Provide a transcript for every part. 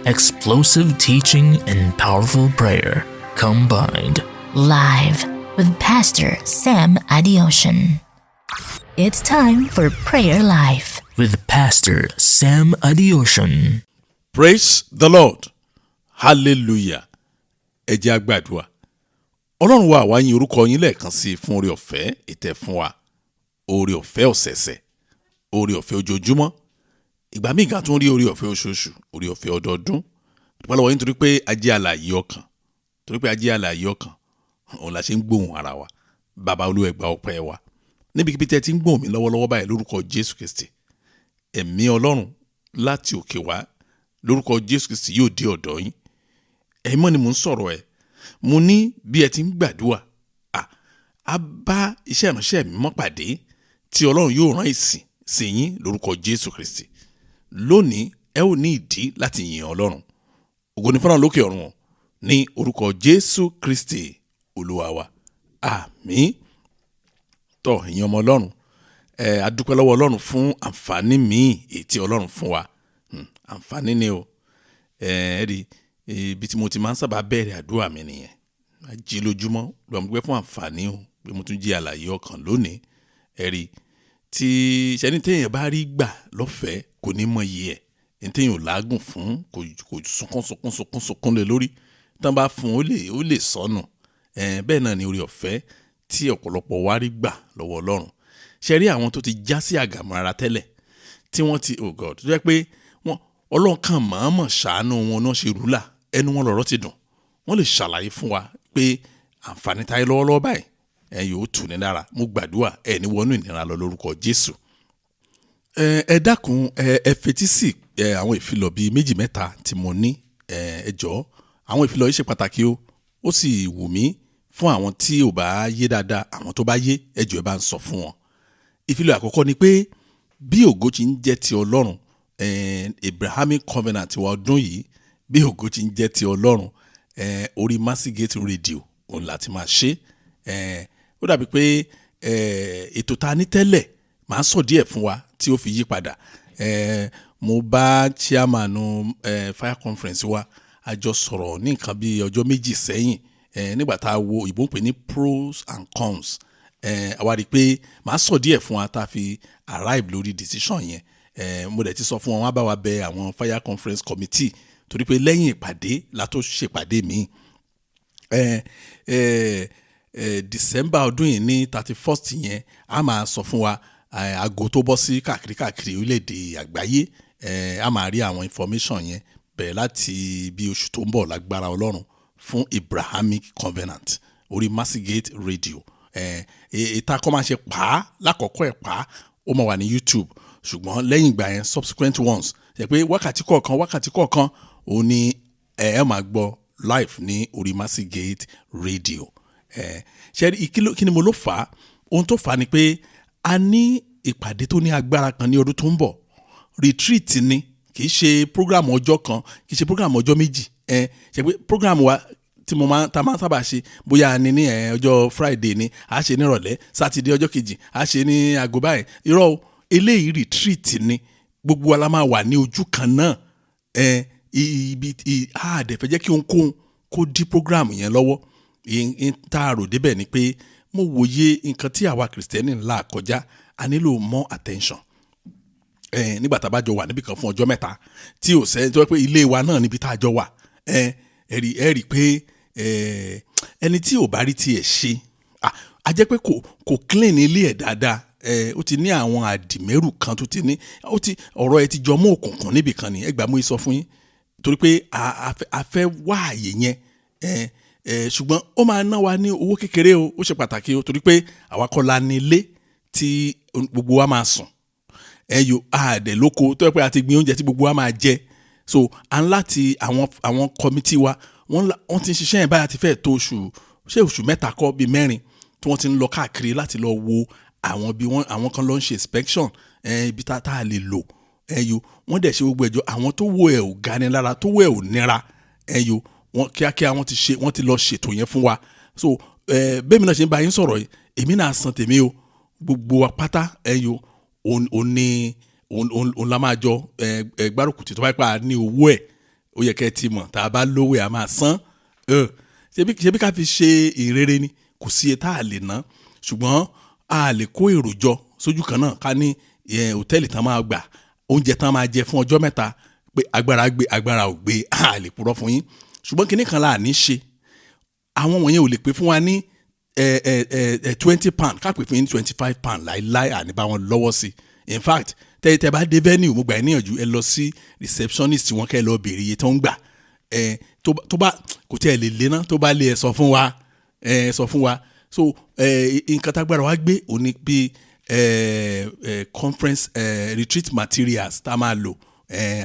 Explosive teaching and powerful prayer combined. Live with Pastor Sam Adeosun. It's time for Prayer Life with Pastor Sam Adeosun. Praise the Lord. Hallelujah. Ẹ jẹ́ a gbàdúrà. Ọlọ́run wa wá yìn orúkọ yín lẹ́ẹ̀kan sí fún oore ọ̀fẹ́ ìtẹ́ fún wa. Oore ọ̀fẹ́ ọ̀sẹ̀ẹ̀sẹ̀. Oore ọ̀fẹ́ ojoojúmọ́. Ìgbà míì gan tún rí oore ọ̀fẹ́ oṣooṣù, oore ọ̀fẹ́ ọdọọdún. Dúpẹ́ lọ́wọ́ yín torí pé a jẹ́ alààyè ọkàn. Torí pé a jẹ́ alààyè ọkàn. Òun la ṣe ń gbóhùn ara wa. Bàbá Olúwa ẹ gbà ọpẹ́ wa. Níbikíbi tẹ́ ti ń gbóhùn mi lọ́wọ́lọ́wọ́ báyìí lórúkọ Jésù Kristi. Ẹ̀mí Ọlọ́run láti òkè wá lórúkọ Jésù Kristi yóò dé ọ̀dọ̀ yín. Ẹ̀yin mọ́ ni mò ń sọ̀rọ̀ ẹ̀. Mo ní bí ẹ ti ń gbàdúrà. A bá iṣẹ́ ìránṣẹ́ mi mọ́ pàdé tí Ọlọ́run yóò rán ìsìn sí yín lórúkọ Jésù Kristi. Lónìí ẹ ò ní ìdí láti yìn Ọlọ́run. Ògo ni fọ́nà lókè ọ̀run ní orúkọ Jésù Kristi Olúwa wa. Àmín. Tọ́ ẹ̀yin ọmọ Ọlọ́run. A dúpẹ́ lọ́wọ́ Ọlọ́run fún àǹfààní míì èyí tí Ọlọ́run fún wa. Àǹfààní ni o. Rí ibi tí mo ti máa ń sábà bẹ̀rẹ̀ àdúrà mi nìyẹn. A jí lójúmọ́ lọ mo gbé fún àǹfààní o pé mo tún jí alààyè ọkàn lónìí. Rí tí ṣẹ́ni téèyàn bá rí gbà lọ́fẹ̀ẹ́ kò ní mọ iye ẹ̀. Ẹni téèyàn ò lágùn fún kò sunkún lé lórí. Tán bá fún ó lè sọnù. Bẹ́ẹ̀ náà ni oore ọ̀fẹ́ tí ọ̀pọ̀lọpọ̀ wá rí gbà lọ́wọ́ Ọlọ́run. Ṣé rí àwọn tó ti já sí àgàmọ́ ara tẹ́lẹ̀ tí wọ́n ti oh God tó jẹ́ pé Ọlọ́run kan mọ̀ọ́mọ̀ ṣàánú wọn náà ṣe rúlà ẹnu wọn lọ́rọ̀ ti dùn. Wọ́n lè ṣàlàyé fún wa pé àǹfààní táyé lọ́wọ́lọ́wọ́ báyìí yóò tù ní lára. Mo gbàdúrà ní wọnú ìnira lọ lórúkọ Jésù. Ẹ dákun ẹ fetí sí àwọn ìfilọ̀ bíi méjì mẹ́ta tí mo ní. Ẹ jọ̀ọ́ àwọn ìfilọ̀ yìí ṣe pàtàkì o. Ó sì wù mí fún àwọn tí ò bá yé dáadáa, àwọn tó bá yé ẹ jọ̀ọ́ ẹ bá ń sọ fún wọn. Ìfilọ̀ àkọ́kọ́ ni pé bí ògo ti ń jẹ́ ti Ọlọ́run, Abrahamic covenant wa ọdún yìí, bí ògo ti ń jẹ́ ti Ọlọ́run, orí Mercy Gate Radio òun láti máa ṣe. Ó dàbí pé ètò ta ní tẹ́lẹ̀ máa sọ díẹ̀ fún wa tí ó fi yí padà. Mo bá chairman fire conference wa a jọ sọ̀rọ̀ ní nǹkan bí ọjọ́ méjì sẹ́yìn nígbà tá a wo ìbò ń pè ní pros and cons. Àwa rí i pé màá sọ díẹ̀ fún wa tá a fi arrive lórí decision yẹn. Mo dẹ̀ ti sọ fún wọn wá bá wa bẹ àwọn fire conference committee torí pé lẹ́yìn ìpàdé la tó ṣèpàdé mi. December ọdún yìí ní 31st yẹn a máa sọ fún wa aago tó bọ́ sí káàkiri orílẹ̀-èdè àgbáyé. A máa rí àwọn information yẹn bẹ̀rẹ̀ láti bí oṣù tó ń bọ̀ lágbára Ọlọ́run fún Abrahamic covenant orí Mercy Gate Radio. Ìta kọ́ máa ṣe lákọ̀ọ́kọ́ ẹ̀ ó máa wà ní YouTube, ṣùgbọ́n lẹ́yìn ìgbà yẹn subsequent ones jẹ́ pé wákàtí kọ̀ọ̀kan ó ní ẹ máa gbọ́ live ní orí Mercy Gate Radio. Ṣé kí ni mo ló fà á? Ohun tó fà á ni pé a ní ìpàdé tó ní agbára kan ní ọdún tó ń bọ̀. Retreat ni, kì í ṣe program ọjọ́ kan, kì í ṣe program ọjọ́ méjì. Ṣé pé program wa tí ta máa ń sábà ṣe bóyá ní ọjọ́ Friday ni a ṣe ní ìrọ̀lẹ́, Saturday ọjọ́ kejì a ṣe ní aago báyìí. Irọ́ o, eléyìí retreat ni, gbogbo wa la máa wà ní ojú kan náà. Àdẹ̀fẹ́ jẹ́ kí ohunkóhun kó dí program yẹn lọ́wọ́. Tá a rò débẹ̀ ni pé mo wòye nǹkan tí àwa Kìrìsìtẹ́nì ńlá kọjá, a nílò more attention. Nígbà tá a bá jọ wà níbì kan fún ọjọ́ mẹ́ta tí ò sẹ́ tó pé ilé wa náà níbi tá a jọ wà. Ẹ rí i pé ẹni tí ò bá rí tiẹ̀ ṣe a jẹ́ pé kò clean ilé ẹ̀ dáadáa. Ó ti ní àwọn àdìmẹ́rù kan tó ti ní ọ̀rọ̀ ẹ ti jọ mọ́ òkùnkùn níbì kan ni. Ẹ gbà mú sọ fún yín torí pé a fẹ́ wá àyè yẹn. Ṣùgbọ́n ó máa ná wa ní owó kékeré o. Ó ṣe pàtàkì o torí pé àwa kọ́ la ní ilé tí gbogbo wa máa sùn. Àdẹ̀ lóko tó yẹ pé a ti gbin oúnjẹ tí gbogbo wa máa jẹ. So à ń láti àwọn committee wa wọ́n ti ń ṣiṣẹ́ yẹn báyà ti fẹ́ tó oṣù mẹ́ta kọ́ bíi mẹ́rin tí wọ́n ti ń lọ káàkiri láti lọ wo àwọn kan lọ ń ṣe inspection ibi tá a lè lò. Wọ́n dẹ̀ ṣe gbogbo ẹjọ́ àwọn tó wo ẹ̀ ò gani lára tó wo ẹ̀ ò nira. Wọ́n kíákíá wọ́n ti lọ ṣètò yẹn fún wa. So bẹ́ẹ̀ mi náà ṣe ń bá yín sọ̀rọ̀ yìí èmi náà san tèmi o. Gbogbo wa pátá òun la máa jọ gbárùkù tí tó bá pa ní owó ẹ̀ ó yẹ kẹ́ ti mọ̀ tá a bá lówó a máa san ṣebí ká fi ṣe ìrere ni kò sí iye tá a lè ná ṣùgbọ́n a lè kó èrò jọ sójú kan náà ká ní hòtẹ́ẹ̀lì tán máa gbà oúnjẹ tán máa jẹ fún ọjọ́ mẹ́ta pé agbára ò gbé a lè purọ́ fún yín ṣùgbọ́n kinní kan là ní ṣe àwọn wọ̀nyẹn ò lè pè fún wa ní £20 ká pè fún yín £25 láìláì àníbá wọn lọ́wọ́ sí in fact tẹ́ bá dé venue mo gbà ẹ́ níyànjú ẹ lọ sí receptionist wọn kẹ́ ẹ lọ béèrè iye tó ń gbà tó bá kò tí ẹ lè lé ná tó bá lé ẹ sọ fún wa so nǹkan tágbára wa gbé òní bí conference retreat materials tá a máa lò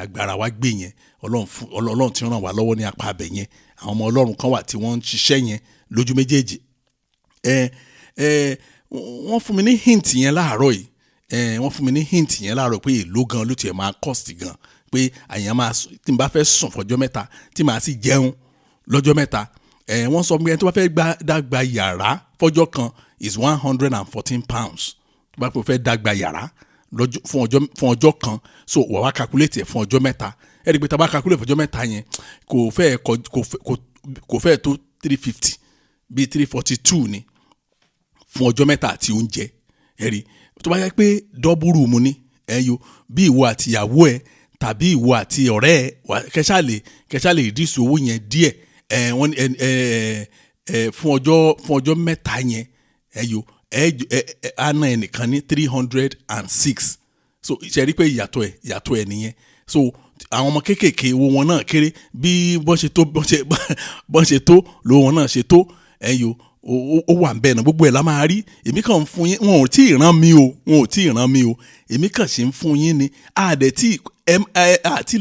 agbára wa gbé yẹn ọlọ́run ti ràn wá lọ́wọ́ ní apá abẹ yẹn àwọn ọmọ ọlọ́run kan wà tí wọ́n ń ṣiṣẹ́ yẹn lójú méjèèjì wọ́n fún mi ní hint yẹn láàárọ̀ yìí pé èló gan ló tiẹ̀ máa cost gan pé àyàn máa tí n bá fẹ́ sùn fọjọ́ mẹ́ta tí màá sì jẹun lọ́jọ́ mẹ́ta wọ́n sọ pé ẹni tó bá fẹ́ dàgbà yàrá fọjọ́ kan is £114 tó bá fẹ́ dàgbà yàrá fún ọjọ́ kan so wà wá calculate ẹ̀ fún ọjọ́ mẹ́ta ẹ̀rí pé tá a bá calculate fún ọjọ́ mẹ́ta yẹn kò fẹ́ tó 350 bíi 342 ni fún ọjọ́ mẹ́ta àti oúnjẹ ẹ̀rí tó bá yẹ pé double room ni bí ìwọ àti ìyàwó ẹ tàbí ìwọ àti ọ̀rẹ́ ẹ kẹ́sàlè reduce owó yẹn díẹ̀ fún ọjọ́ mẹ́ta yẹn á ná ẹnìkan ní 306 so ṣe rí pé ìyàtọ̀ ẹ̀ nìyẹn so àwọn ọmọ kéékèèké owó wọn náà kéré bí bọ́n ṣe tó lówó wọn náà ṣe tó ó wà bẹ́ẹ̀ náà gbogbo ẹ̀ la máa rí èmi kàn ń fún yín wọn ò tí ì rán mi o èmi kàn ṣe ń fún yín ni àti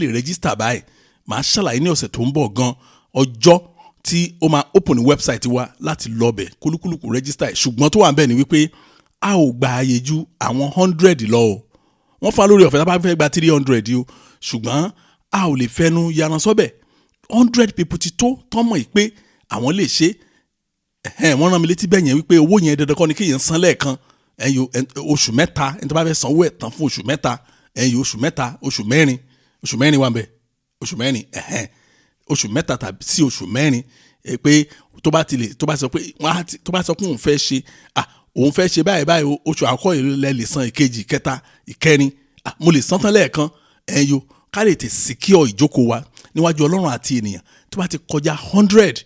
lè rẹ́gísítà báyìí màá ṣàlàyé ní ọ̀sẹ̀ tó ń bọ̀ gan ọjọ́ tí ó máa open ní website wa láti lọ́bẹ̀ kúlúkúlùkù rẹ́gísítà ẹ̀ ṣùgbọ́n tó wà bẹ́ẹ̀ ni wípé a ò gba ààyè ju àwọn 100 lọ o wọ́n fa lórí ọ̀fẹ́ tá a bá fẹ́ gba 300 o ṣùgbọ́n a ò lè fẹnu yaran sọ́bẹ̀ 100 people ti tó tọ́mọ̀ yìí pé àwọn lè ṣe wọ́n rán mi létí bẹ́ẹ̀ yẹn wípé owó yẹn dandan kọ́ ni kéèyàn san lẹ́ẹ̀kan oṣù mẹ́ta ẹni tó bá fẹ́ sanwó ẹ̀ tán fún oṣù mẹ́ta oṣù mẹ́rin wà bẹ́ẹ̀ oṣù mẹ́ta tàbí sí oṣù mẹ́rin pé tó bá sọ pé òun fẹ́ ṣe báyìí oṣù àkọ́kọ́ ilẹ̀ lè san ìkejì ìkẹta ìkẹrin mo lè san tán lẹ́ẹ̀kan ká lè tè secure ìjókòó wa níwájú ọlọ́run àti ènìyàn tó bá ti kọjá 100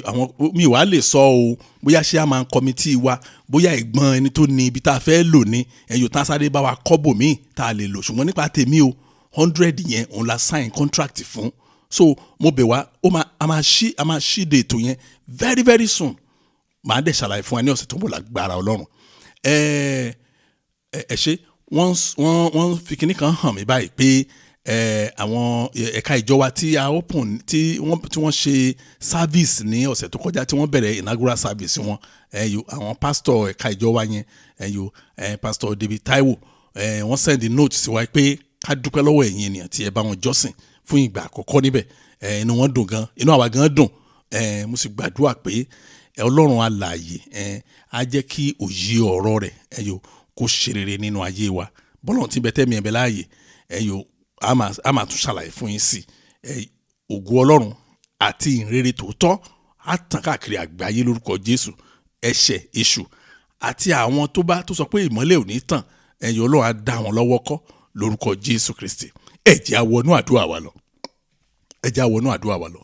àwọn mi wàá lè sọ o bóyá chairman committee wa bóyá ìgbọ́n ẹni tó ní ibi tá a fẹ́ lò ní tá a sáré bá wa kọ́bò míì tá a lè lò ṣùgbọ́n nípa tèmi o 100 yẹn òun la sign contract fún so mo bẹ̀ wá a máa ṣí de ètò yẹn very very soon màá dẹ̀ ṣàlàyé fún wa ní ọ̀sẹ̀ tó ń bọ̀ lágbára ọlọ́run ṣe wọ́n fi kinní kan hàn mí báyìí pé àwọn ẹ̀ka ìjọ wa tí a open tí wọ́n ṣe service ní ọ̀sẹ̀ tó kọjá tí wọ́n bẹ̀rẹ̀ inaugural service wọn àwọn pastor ẹ̀ka ìjọ wa yẹn pastor David Taiwo wọ́n send note sí wa pé ká dúpẹ́ lọ́wọ́ ẹ̀yin ènìyàn tí ẹ bá wọn jọ́sìn fún ìgbà àkọ́kọ́ níbẹ̀ inú wọn dùn gan inú àwa gan dùn mo sì gbàdúrà pé ọlọ́run alààyè á jẹ́ kí òye ọ̀rọ̀ rẹ̀ kó ṣe rere nínú ayé wa bọ́lọ̀ tí bẹ́tẹ́ mi ẹ̀ bẹ́ láàyè a máa tún ṣàlàyé fún yín sí ògo ọlọ́run àti ìrere tòótọ́ á tàn káàkiri àgbáyé lórúkọ Jésù ẹ̀ṣẹ̀ èṣù àti àwọn tó sọ pé ìmọ́lẹ̀ ò ní tàn ọlọ́run á dá wọn lọ́wọ́ kọ́ lórúkọ Jésù Kristi ẹ jẹ́ á wọnú àdúrà wa lọ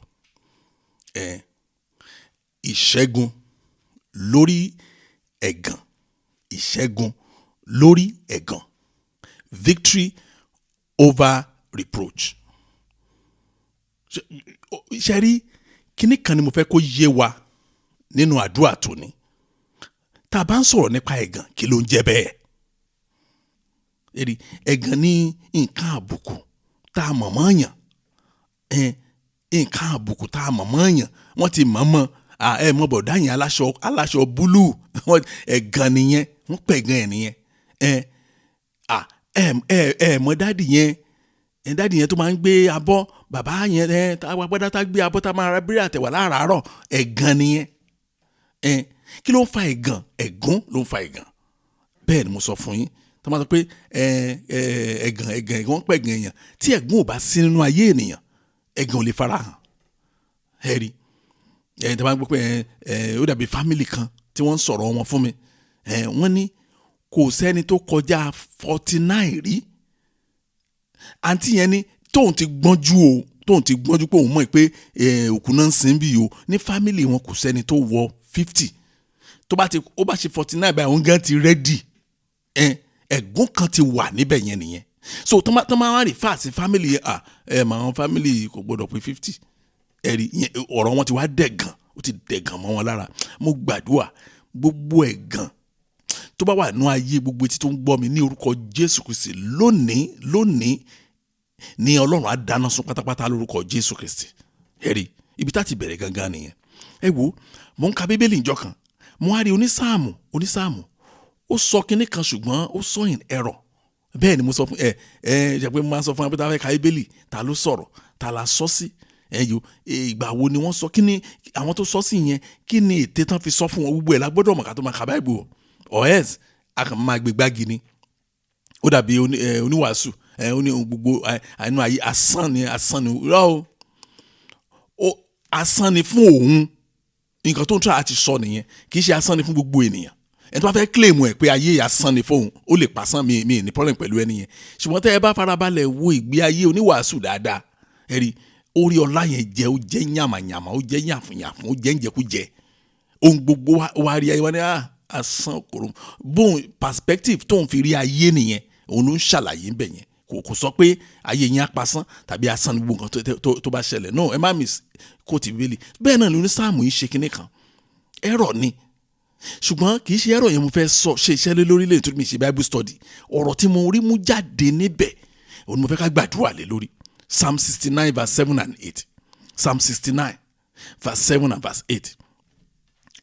ìṣẹ́gun lórí ẹ̀gàn victory over reproach. ṣe rí kíní kan ni mo fẹ́ kó yé wa nínú àdúrà tòní tá a bá ń sọ̀rọ̀ nípa ẹ̀gàn kí ló ń jẹ́ bẹ́ẹ̀ ẹ̀gàn ní nǹkan àbùkù tá a mọ̀ mọ́ yàn nǹkan àbùkù tá a mọ̀ mọ́ yàn wọ́n ti mọ̀ mọ́ mọ̀ bọ̀dá yẹn aláṣọ búlúù ẹ̀gàn nìyẹn wọ́n pẹ̀gàn ẹ̀ nìyẹn mọ̀ dádì yẹn tó máa ń gbé abọ́ bàbá yẹn agbádá tá gbé abọ́ tá máa ra bírí àtẹ̀wà láràárọ̀ ẹ̀gàn nìyẹn kí ló ń fa ẹ̀gàn ẹ̀gún ló ń fa ẹ̀gàn bẹ́ẹ̀ ni mo sọ fún yín tó máa sọ pé ẹ̀gàn wọ́n pẹ̀gàn èèyàn tí ẹ̀gún ò bá sí nínú ayé ènìyàn ẹ̀gàn ò lè farahàn ẹ̀rí tí wọ́n gbọ́ pé ó dàbí family kan tí wọ́n ń sọ̀rọ̀ wọn fún mi wọ́n ní kò sẹ́ni tó kọjá 49 rí àǹtí yẹn ní tóun ti gbọ́njú pé òun mọ̀ pé òkú náà ń sin bí o ní family wọn kò sẹ́ni tó wọ 50 ó bá ṣe 49 báyìí òun gan ti rẹ́dì ẹ̀gún kan ti wà níbẹ̀ yẹn nìyẹn so tó máa wá rí fáàsì family àwọn family kò gbọdọ̀ pé 50 ẹ̀rí ọ̀rọ̀ wọn ti wá dẹ̀gàn ó ti dẹ̀gàn mọ́ wọn lára mo gbàdúrà gbogbo ẹ̀gàn tó bá wà nú ayé gbogbo etí tó ń gbọ́ mi ní orúkọ Jésù Kristi lónìí ní Ọlọ́run á dáná sun pátápátá lórúkọ Jésù Kristi ẹ̀rí ibi tá ti bẹ̀rẹ̀ gangan nìyẹn ẹ wo mo ń ka bíbélì ìjọ kan mo á rí onísáàmù ó sọ kinní kan ṣùgbọ́n ó sọ in error bẹ́ẹ̀ ni mo sọ fún jẹ́ pé mo máa sọ fún abẹ́tà fẹ́ ka bíbélì ta ló sọ̀rọ̀ ta la sọ sí ìgbà wo ni wọ́n sọ kí ni àwọn tó sọ sí yẹn kí ni ète tán fi sọ fún wọn gbogbo ẹ̀ la gbọ́dọ̀ mọ̀ ká tó máa ka báìbù ọ̀ẹ́s a kàn máa gbé gbági ni ó dàbí oníwàásù ní gbogbo àìnú ayé asán ni rọ́ o asán ni fún òun nǹkan tó ń tọ́ àti sọ nìyẹn kì í ṣe asán ni fún gbogbo ènìyàn ẹni tó bá fẹ́ claim ẹ̀ pé ayé asán ni fóun ó lè pàṣán mi ní problem pẹ̀lú ẹni yẹn ṣùgbọ́n tẹ́ ẹ bá farabalẹ̀ wo ìgbé ayé oníwàásù dáadáa ẹ̀rí orí ọlá yẹn jẹ́ ó jẹ́ yàmàyàmà ó jẹ́ yàfùnyàfùn ó jẹ́ njẹkújẹ ohun gbogbo wa rí ayé wa ní asán kòrò bóun perspective tóun fi rí ayé nìyẹn òun ló ń ṣàlàyé ńbẹ̀ yẹn kò sọ pé ayé yẹn apasán tàbí asán ní gbogbo nǹkan tó bá ṣẹlẹ̀ no ẹ má miss kóòtù bíbélì bẹ́ẹ̀ náà ló ní sáàmù yìí ṣe kinní kan ẹ̀rọ ni ṣùgbọ́n kì í ṣe ẹ̀rọ yẹn mo fẹ́ ṣe iṣẹ́ lé lórí lẹ́yìn tó mi ṣe bible study ọ̀rọ̀ tí mo rí mú jáde níbẹ̀ òun mo fẹ́ ká gbàdúrà lé lórí Psalm 69 verse 7 and 8 Psalm 69 verse 7 and verse 8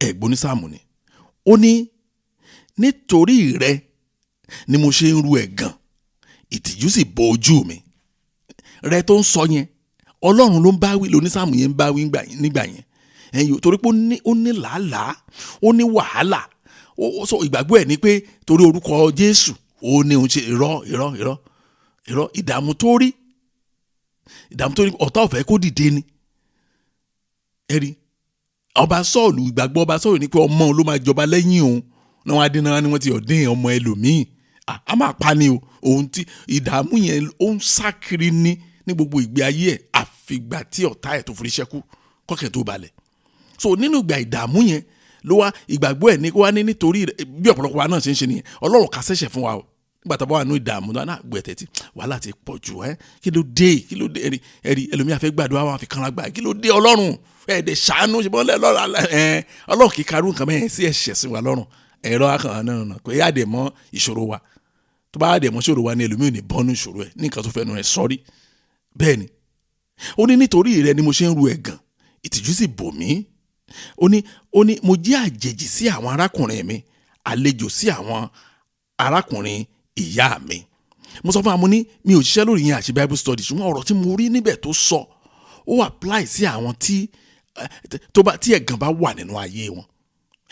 ẹ̀gbọ́n ní sáàmù ni ó ní nítorí rẹ ni mo ṣe ń ru ẹ̀gàn ìtìjú sì bo ojú mi rẹ tó ń sọ yẹn Ọlọ́run ló ń bá wí lóní sáàmù yẹn ń bá wí nígbà yẹn ẹ̀yin torí pé ó ní làálàá ó ní wàhálà ó sọ ìgbàgbọ́ ẹ̀ ni pé torí orúkọ Jésù ó ní òun ṣe irọ́ ìdààmú tó rí ọ̀tá ọ̀fẹ́ kó dìde ni ẹ̀rí ọba Sọ́ọ̀lù ìgbàgbọ́ ọba Sọ́ọ̀lù ni pé ọmọ ló máa jọba lẹ́yìn òun náà wá dín náà ni wọ́n ti ọ̀dín ọmọ ẹlòmíì a máa pa ni o òun tí ìdààmú yẹn ó ń sákiri ní gbogbo ìgbé ayé ẹ̀ àfìgbà tí ọ̀tá ẹ̀ tó fi ṣẹ́kù kọ́kẹ́ tó balẹ̀ so nínú ìgbà ìdààmú yẹn ló wá ìgbàgbọ́ ẹ̀ ní kó wá ní nítorí bí ọ̀pọ̀lọpọ̀ wa náà ṣe ń ṣe nìyẹn Ọlọ́run kà sẹ́ṣẹ̀ fún wa o nígbà tá a bá wà nínú ìdààmú náà gbẹ̀tẹ̀ tí wàhálà ti pọ̀ jù kí ló dé ẹ̀rí ẹlòmíà fẹ́ gbàdúrà wọn fi kanra gbà kí ló dé Ọlọ́run ẹ̀ẹ́dẹ̀ ṣàánú ṣe bọ́lẹ̀ Ọlọ́run kì í karú nǹkan mẹ́rin sí ẹ̀ṣẹ̀ sí wa lọ́rùn ẹ̀rọ akàn náà pé yá dẹ̀ mọ́ ìṣòro wa tó bá dẹ̀ mọ́ ìṣòro wa ní ẹlòmíì ò ní bọ́nú ìṣòro ẹ̀ ní nǹkan tó fẹ́ nu ẹ̀ sọ́rí bẹ́ẹ̀ ni ó ní nítorí rẹ ni mo ṣe ń ru ẹ̀gàn ìtìjú sì bò mí ó ní mo jẹ́ àjèjì sí àwọn arákùnrin mi àlejò sí àwọn arákùnrin ìyá mi mo sọ fún wa mo ní mi ò ṣiṣẹ́ lórí yẹn àṣẹ bible study ṣùgbọ́n ọ̀rọ̀ tí mo rí níbẹ̀ tó sọ ó apply sí àwọn tí ẹ̀gàn bá wà nínú ayé wọn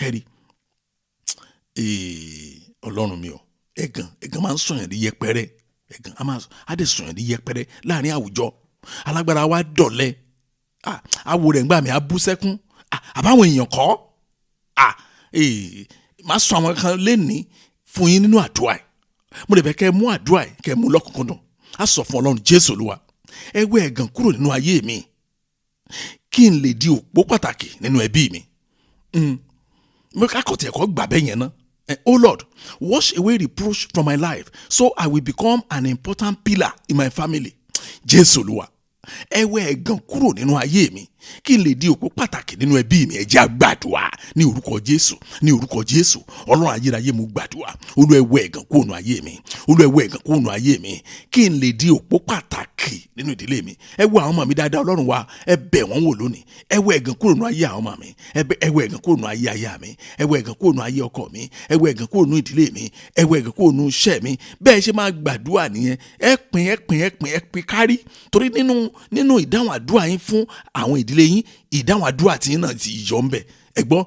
ẹ̀rí Ọlọ́run mi ò ẹ̀gàn máa ń sọ̀yàn di yẹpẹrẹ ẹ̀gàn á dẹ̀ sọ̀yàn di yẹpẹrẹ láàrin àwùjọ alágbára wa dọ̀lẹ́ àwò rẹ̀ ń gbà mí á bú sẹ́kún àbáwọn èèyàn kọ́ máa sọ àwọn kan lẹ́ni fún yín nínú àdúrà ẹ̀ mo lè fẹ́ kẹ́ ẹ mú àdúrà ẹ̀ kẹ́ ẹ mú lọ́kùnkúndùn á sọ fún Ọlọ́run Jésù Olúwa ẹ wẹ́ ẹ̀gàn kúrò nínú ayé mi kí n lè di òpó pàtàkì nínú ẹbí mi mo kákọ̀tì ẹ̀kọ́ gbà bẹ́ẹ̀ yẹn ná oh Lord, wash away reproach from my life so I will become an important pillar in my family. Jésù Olúwa ẹ wẹ́ ẹ̀gàn kúrò nínú ayé mi kí n lè di òpó pàtàkì nínú ẹbí mi ẹ jẹ́ á gbàdúrà ní orúkọ Jésù Ọlọ́run ayérayé mo gbàdúrà Olúwa ẹ wẹ́ ẹ̀gàn kúrò nínú ayé mi Olúwa ẹ wẹ́ ẹ̀gàn kúrò nínú ayé mi kí n lè di òpó pàtàkì nínú ìdílé mi ẹ wẹ́ àwọn ọmọ mi dáadáa Ọlọ́run wa ẹ bẹ̀ wọ́n wò lónìí ẹ wẹ́ ẹ̀gàn kúrò nínú ayé àwọn ọmọ mi ẹ wẹ́ ẹ̀gàn kúrò nínú ayé aya mi ẹ wẹ́ ẹ̀gàn kúrò nínú ayé ọkọ mi ẹ wẹ́ ẹ̀gàn kúrò nínú ìdílé mi ẹ wẹ́ ẹ̀gàn kúrò nínú iṣẹ́ mi bẹ́ẹ̀ ṣe máa gbàdúrà nìyẹn ẹ pín kárí torí nínú ìdáhùn àdúrà yín fún àwọn ìdílé yín ìdáhùn àdúrà tí yín náà ti yọ ń bẹ̀ ẹ̀gbọ́n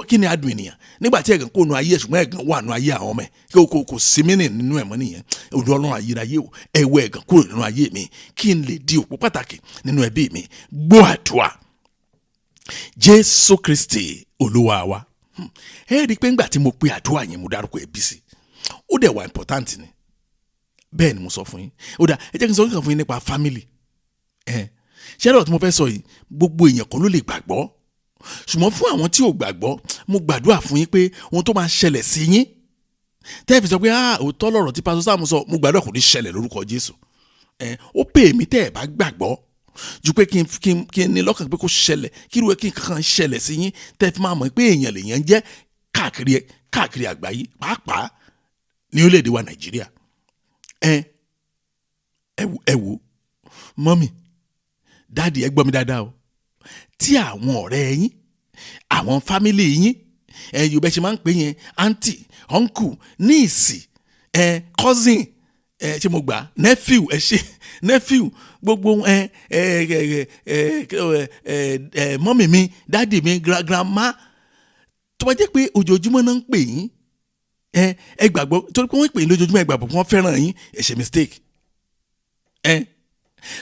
kí ni adùn ènìyàn nígbà tí ẹ̀gàn kò nu ayé ṣùgbọ́n ẹ̀gàn wà nu ayé àwọn ọmọ ẹ̀ kò sí mí nínú ẹ̀mọ́ nìyẹn. Ọlọ́run ayérayé o ẹ̀wọ̀ ẹ̀gàn kúrò nínú ayé mi kí n lè di òpó pàtàkì nínú ẹbí mi. Gbọ́ àdúrà. Jésù Kristi Olúwa wa. Ẹ rí i pé ńgbà tí mo pe àdúrà yẹn mo dárúkọ ẹbí sí, ó dẹ̀ wà important ni. Bẹ́ẹ̀ ni mo sọ fún yín. Ó dà ẹ jẹ́ kí n sọ nǹkan fún yín nípa family. Ṣé ẹ̀rọ tí mo fẹ́ sọ yìí gbogbo èèyàn kan ló lè gbàgbọ́, ṣùgbọ́n fún àwọn tí ò gbàgbọ́ mo gbàdúrà fún yín pé ohun tó máa ṣẹlẹ̀ sí yín tẹ́ ẹ fi sọ pé òótọ́ lọ̀rọ̀ tí Pastor Sam sọ, mo gbàdúrà kò ní ṣẹlẹ̀ lórúkọ Jésù. Ó pè mí tẹ́ ẹ bá gbàgbọ́ ju pé kí n ní lọ́kàn pé kó ṣẹlẹ̀ kí irú kí nǹkan ṣẹlẹ̀ sí yín tẹ́ ẹ fi máa mọ̀ pé èèyàn lèèyàn jẹ́ káàkiri àgbáyé pàápàá ní orílẹ̀-èdè wa Nàìjíríà. Ẹ wò mọ́mì dáàdì ẹ gbọ́ mi dáadáa o, tí àwọn ọ̀rẹ́ yín àwọn fámílì yín Yorùbá ṣe máa ń pè yẹn aunty uncle niece cousin ṣe mo gbà nephew nephew gbogbo mọ́mì mi dáàdì mi grandma tó bá jẹ́ pé ojoojúmọ́ náà ń pè yín ẹ gbàgbọ́ torí pé wọ́n pè yín lójoojúmọ́ ẹ gbàgbọ́ wọ́n fẹ́ràn yín ẹ ṣe mistake.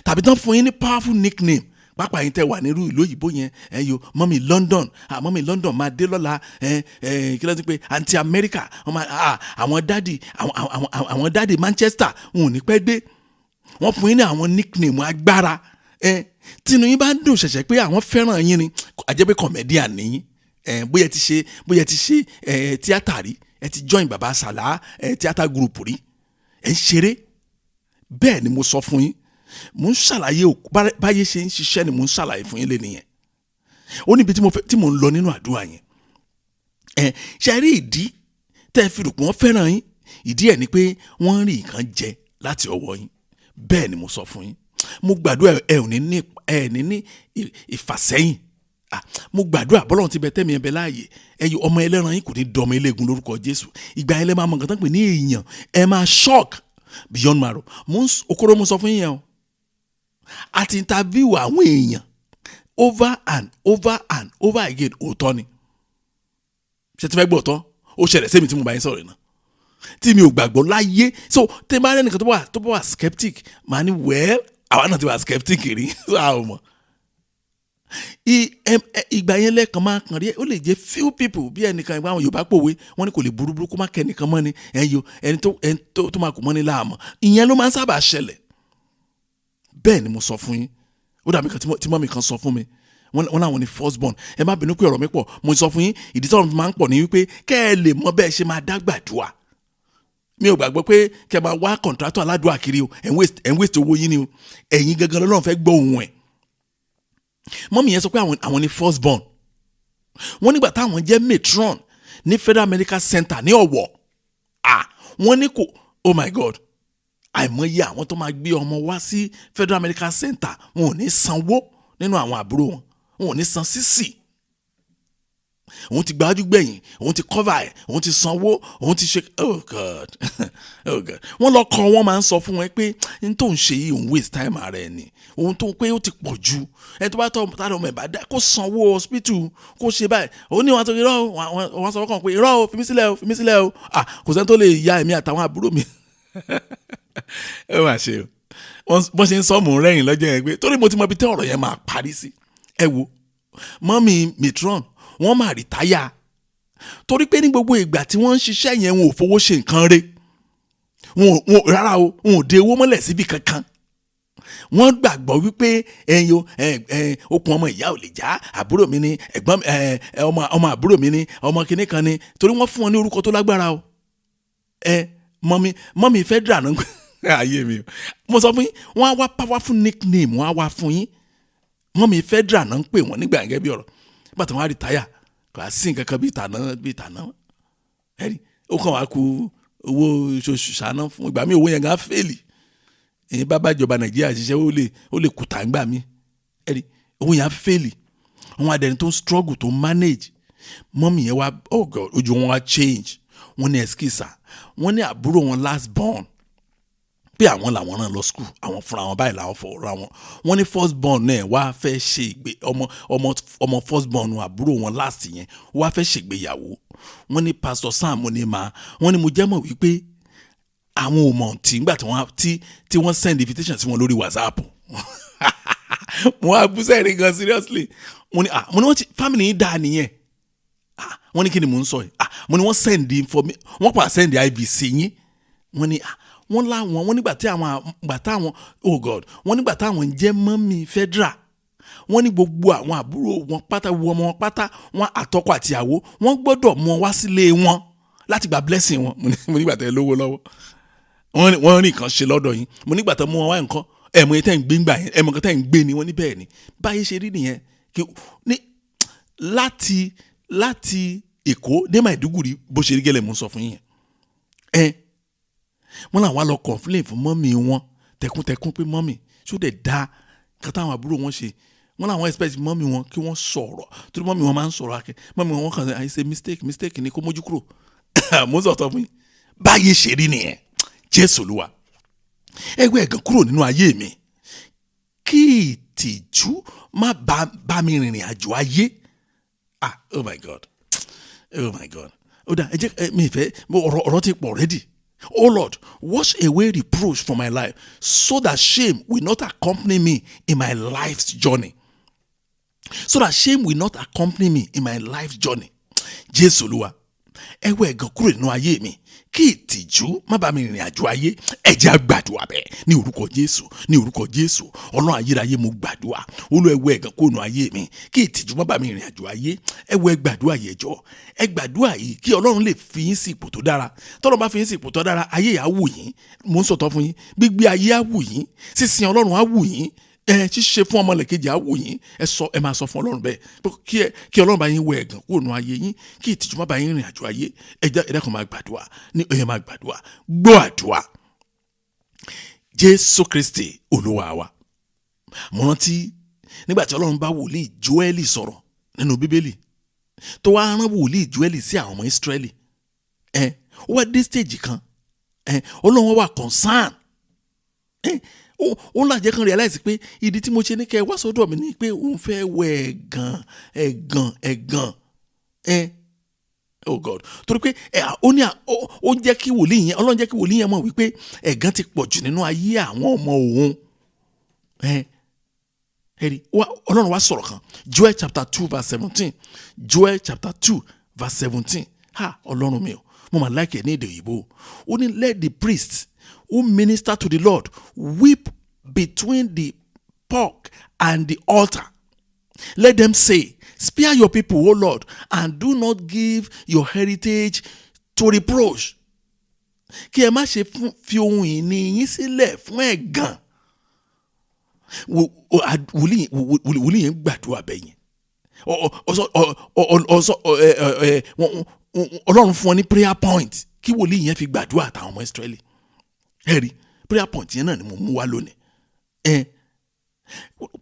Tàbí tán fún yín ní powerful nickname pápá yín tẹ́ wà nírú ìlú òyìnbó yẹn mọ́mì London mọ́mì London máa dé lọ́la kí ló ti pé anti America àwọn dáàdì Manchester wọn ò ní pẹ́ dé. Wọ́n fún yín ní àwọn nickname agbára tínú yín bá ń dùn ṣẹ̀ṣẹ̀ pé àwọn fẹ́ràn yín ni àjẹpẹ́ comedian nìyín. Bóyá ti ṣe tíátà rí ẹ ti join baba Sala tíátà group rí ẹ ń ṣeré. Bẹ́ẹ̀ ni mo sọ fún yín, mo ń ṣàlàyé báyé ṣe ń ṣiṣẹ́ ni mo ń ṣàlàyé fún yín lé nìyẹn. Ó níbi tí mo ń lọ nínú àdúrà yẹn. Ṣe rí ìdí tẹ́ ẹ fi rò pé wọ́n fẹ́ràn yín, ìdí ẹ̀ ni pé wọ́n rí nǹkan jẹ láti ọwọ́ yín. Bẹ́ẹ̀ ni mo sọ fún yín. Mo gbàdúrà ẹ ò ní ní ìfàsẹ́yìn. Mo gbàdúrà bọ́lọ́run ti bẹ tẹ́mi ẹbẹ láàyè ọmọ ẹlẹ́ran yín kò ní dọmọ eléegun lórúkọ Jésù. Ìgbà yẹn lẹ́ máa mọ nǹkan tán pè ní èèyàn ẹ máa shock beyond marrow. Okoro mo sọ fún yín yẹn o. A ti interview àwọn èèyàn over and over again. Òótọ́ ni. Ṣé ti fẹ́ gbọ́ ọ̀tọ́? Ó ṣẹlẹ̀ sẹ́mi tí mo bá yín sọ̀rọ̀ náà. Tí mi ò gbàgbọ́ láyé. So tẹ́ bá rẹ́ nìkan tó bá wà skeptic màá ní well àwa náà ti wà skeptic rí. So a ò mọ̀. Ìgbà yẹn lẹ́ẹ̀kan máa kàn rí ó lè jẹ́ few people bí ẹnìkan ìgbà àwọn Yorùbá pòwe wọ́n ní kò lè burúburú kó má kẹ́ ẹnìkan mọ́ ni ẹni tó máa kò mọ́ ni láàmú. Ìyẹn ló máa ń sábà ṣẹlẹ̀. Bẹ́ẹ̀ ni mo sọ fún yín. Ó dàbí kan tí mọ́mì kan sọ fún mi wọ́n láwọn ni first born. Ẹ má bínú pé ọ̀rọ̀ mi pọ̀, mo sọ fún yín ìdí tí ọ̀rọ̀ mi máa ń pọ̀ ní wípé kẹ́ ẹ lè mọ bẹ́ẹ̀ ṣe máa dágbàdúà. Mi ò gbàgbọ́ pé kẹ́ ẹ máa wá contractor aládùá kiri o ẹ̀ ń waste owó yín ni o. Ẹ̀yin gangan lọ́lọ́run fẹ́ gbọ́ ohùn ẹ̀. Mọ́mì yẹn sọ pé àwọn ni first born. Wọ́n nígbà táwọn jẹ́ matron ní Federal Medical Center ní Ọ̀wọ̀. Wọ́n ní kò oh my God àìmọye àwọn tó máa gbé ọmọ wá sí Federal Medical Center wọn ò ní sanwó nínú àwọn àbúrò wọn ò ní san sísì. Òun ti gbájú gbẹ̀yìn, òun ti cover ẹ̀, òun ti sanwó, òun ti ṣe oh God wọ́n lọ kọ́ wọ́n máa ń sọ fún wọn pé n tó ń ṣe yìí òun waste time ara ẹ̀ ni òun tó pé ó ti pọ̀ jù ẹ tó bá tọ́ tàbí ọmọ ẹ̀ bá dá kó sanwó hospital kó ṣe báyìí òun ní wọn tó irọ́ wọn sọ fún pé irọ́ o fi mí sílẹ̀ o kò sẹ́ni tó lè ya èmi àtàwọn àbúrò mi. Ẹ máa ṣe o bọ́n ṣe ń sọ mò ń rẹ́rìn lọ́jọ́ yẹn pé torí mo ti mọ ibi tí ọ̀rọ̀ yẹn máa parí sí. Ẹ wo mọ́mì matron wọ́n máa rìtáyà torí pé ní gbogbo ìgbà tí wọ́n ń ṣiṣẹ́ yẹn wọn ò fowó ṣe nǹkan rẹ̀ rárá o wọn ò de owó mọ́lẹ̀ síbi kankan. Wọ́n gbàgbọ́ wípé okùn ọmọ ìyá ò lè já àbúrò mi ni ẹ̀gbọ́n ọmọ àbúrò mi ni ọmọ kìnnì kan ni torí wọ́n fún wọn ní orúkọ tó lágbára o. mọ́mì federal náà ayé mi o mo sọ fún yín wọ́n á wá powerful nickname wọ́n á wá fún yín mọ́mì federal náà ń pè wọ́n nígbà gẹ́gẹ́ bí ọ̀rọ̀ nígbà tí wọ́n á rìtáyà kò á sí nǹkan kan bí ìtàná ẹ̀rí ó kàn wá ku owó oṣooṣù ṣáná fún ìgbà mi owó yẹn gan fẹ́ẹ̀lì èyí bá ìjọba Nàìjíríà ṣiṣẹ́ ó lè kùtà ńgbà mi ẹ̀rí owó yẹn fẹ́ẹ̀lì àwọn adẹni tó ń struggle tó ń manage mọ́mì yẹn wá oh God ojú wọn wá change wọ́n ní ẹ̀skísà wọ́n ní àbúrò wọn last born pé àwọn làwọn rán lọ school, àwọn fúnra wọn báyìí làwọn fọ̀rọ̀ àwọn. Wọ́n ní first born náà wá fẹ́ ṣe ọmọ first born àbúrò wọn last yẹn wá fẹ́ ṣègbéyàwó. Wọ́n ní Pastor Sam ní wọ́n ní mo jẹ́ mọ̀ wípé àwọn ò mọ̀ nígbà tí wọ́n send invitation sí wọn lórí WhatsApp. Mo á bú sẹ́rìn gan seriously. Mo ní wọ́n ti family yín dáa nìyẹn. Wọ́n ní kí ni mò ń sọ yìí. Mo ní wọ́n send wọ́n pa send IVC yín. Wọ́n ní wọ́n nígbà táwọn oh God, wọ́n nígbà táwọn jẹ́ mọ́mí federal, wọ́n ní gbogbo àwọn àbúrò wọn pátá ọmọ wọn pátá wọn àtọkọ àtìyàwó wọ́n gbọ́dọ̀ mú wọn wá sílé wọn láti gba blessing wọn. Mo nígbà tẹ́ lówó lọ́wọ́ wọ́n ní nǹkan ṣe lọ́dọ̀ yín. Mo nígbà tẹ́ mú wọn wá nǹkan ẹ̀mọ̀ yẹn tẹ́ ń gbé ńgbà yẹn ẹ̀mọ̀ kan tẹ́ ń gbé ni wọ́n ní bẹ́ẹ̀ ni báyìí ṣe rí nìyẹn ní láti Èkó dé Maiduguri bó ṣe rí gẹ́lẹ́ mú sọ fún yín yẹn. Wọ́n làwọn lọ complain fún mọ́mì wọn tẹkuntẹkun pé mọ́mì ṣó dẹ̀ dá kátà àwọn àbúrò wọn ṣe. Wọ́n làwọn expect mọ́mì wọn kí wọ́n sọ̀rọ̀ torí mọ́mì wọn máa ń sọ̀rọ̀ akẹ́ mọ́mì wọn kàn ṣe ṣe mistake ni kó mójú kúrò. Mo ń sọ̀tọ̀ fún yín báyìí ṣe rí nìyẹn. Jésù Olúwa ẹgbẹ́ ẹ̀gàn kúrò nínú ayé mi kí ìtìjú má bá mi rìnrìn àjò ayé. Oh my God ó dà ẹ jẹ́ mi ìfẹ́ ọ̀rọ̀ ti pọ̀ ready. Oh Lord, wash away reproach from my life so that shame will not accompany me in my life's journey. Jésù Olúwa ẹgbẹ́ ẹ̀gàn kúrò nínú ayé mi kí ìtìjú má bá mi rìnrìn àjò ayé. Ẹ jẹ́ á gbàdúrà bẹ́ẹ̀ ní orúkọ Jésù Ọlọ́run ayérayé mo gbàdúrà Olúwa ẹwẹ́ ẹ̀gàn kúrò nínú ayé mi kí ìtìjú má bá mi rìnrìn àjò ayé. Ẹwẹ́ gbàdúrà yẹjọ́ ẹ gbàdúrà yìí kí Ọlọ́run lè fi yín sí ipò tó dára. Tọ́lọ́run bá fi yín sí ipò tó dára ayé yà á wù yín. Mo ń sọ̀tọ̀ fún yín gbígbé ayé á wù yín, sísìn Ọlọ́run á wù yín, ṣíṣe fún ọmọlẹ̀kejì á wù yín. Ẹ máa sọ fún Ọlọ́run bẹ́ẹ̀ kí Ọlọ́run bá yín wẹ ẹ̀gàn kúrò nínú ayé yín kí ìtìjú má bá yín rìn àjò ayé. Ẹ dákun máa gbàdúrà ní ẹ̀yẹ máa gbàdúrà gbọ́ àdúrà. Jésù Kristi Olúwa wa. Mo rántí nígbà tí Ọlọ́run bá wòlíì Jóẹ́lì sọ̀rọ̀ nínú Bíbélì tó wá rán wòlíì Jóẹ́lì sí àwọn ọmọ Ísírẹ́lì. Ó wá dé stage kan Ọlọ́run wà concern. Ó lájẹ́ kan realize pé ìdí tí mo ṣe ní kẹ́ wá sọ́dọ̀ mi ni pé òun fẹ́ wẹ ẹ̀gàn. Oh God, torí pé ó jẹ́ kí wòlíì yẹn Ọlọ́run jẹ́ kí wòlíì yẹn mọ̀ wípé ẹ̀gàn ti pọ̀ jù nínú ayé àwọn ọmọ òun. Ọlọ́run wá sọ̀rọ̀ kan Joel chapter 2 verse 17. Joel chapter 2 verse 17. Ọlọ́run mi o mo máa like ẹ̀ ní èdè òyìnbó. Ó ní let the priests who minister to the Lord weep between the pork and the altar. Let them say, spare your people, O Lord, and do not give your heritage to reproach. Kí ẹ má ṣe fi ohun ìní yín sílẹ̀ fún ẹ̀gàn. Wòlíì yẹn gbàdúrà bẹ́yẹn. Ọlọ́run fún wọn ní prayer point kí wòlíì yẹn fi gbàdúrà àtàwọn ọmọ Ísírẹ́lì. Ẹ̀rí prayer point yẹn náà ni mo mú wá lónìí.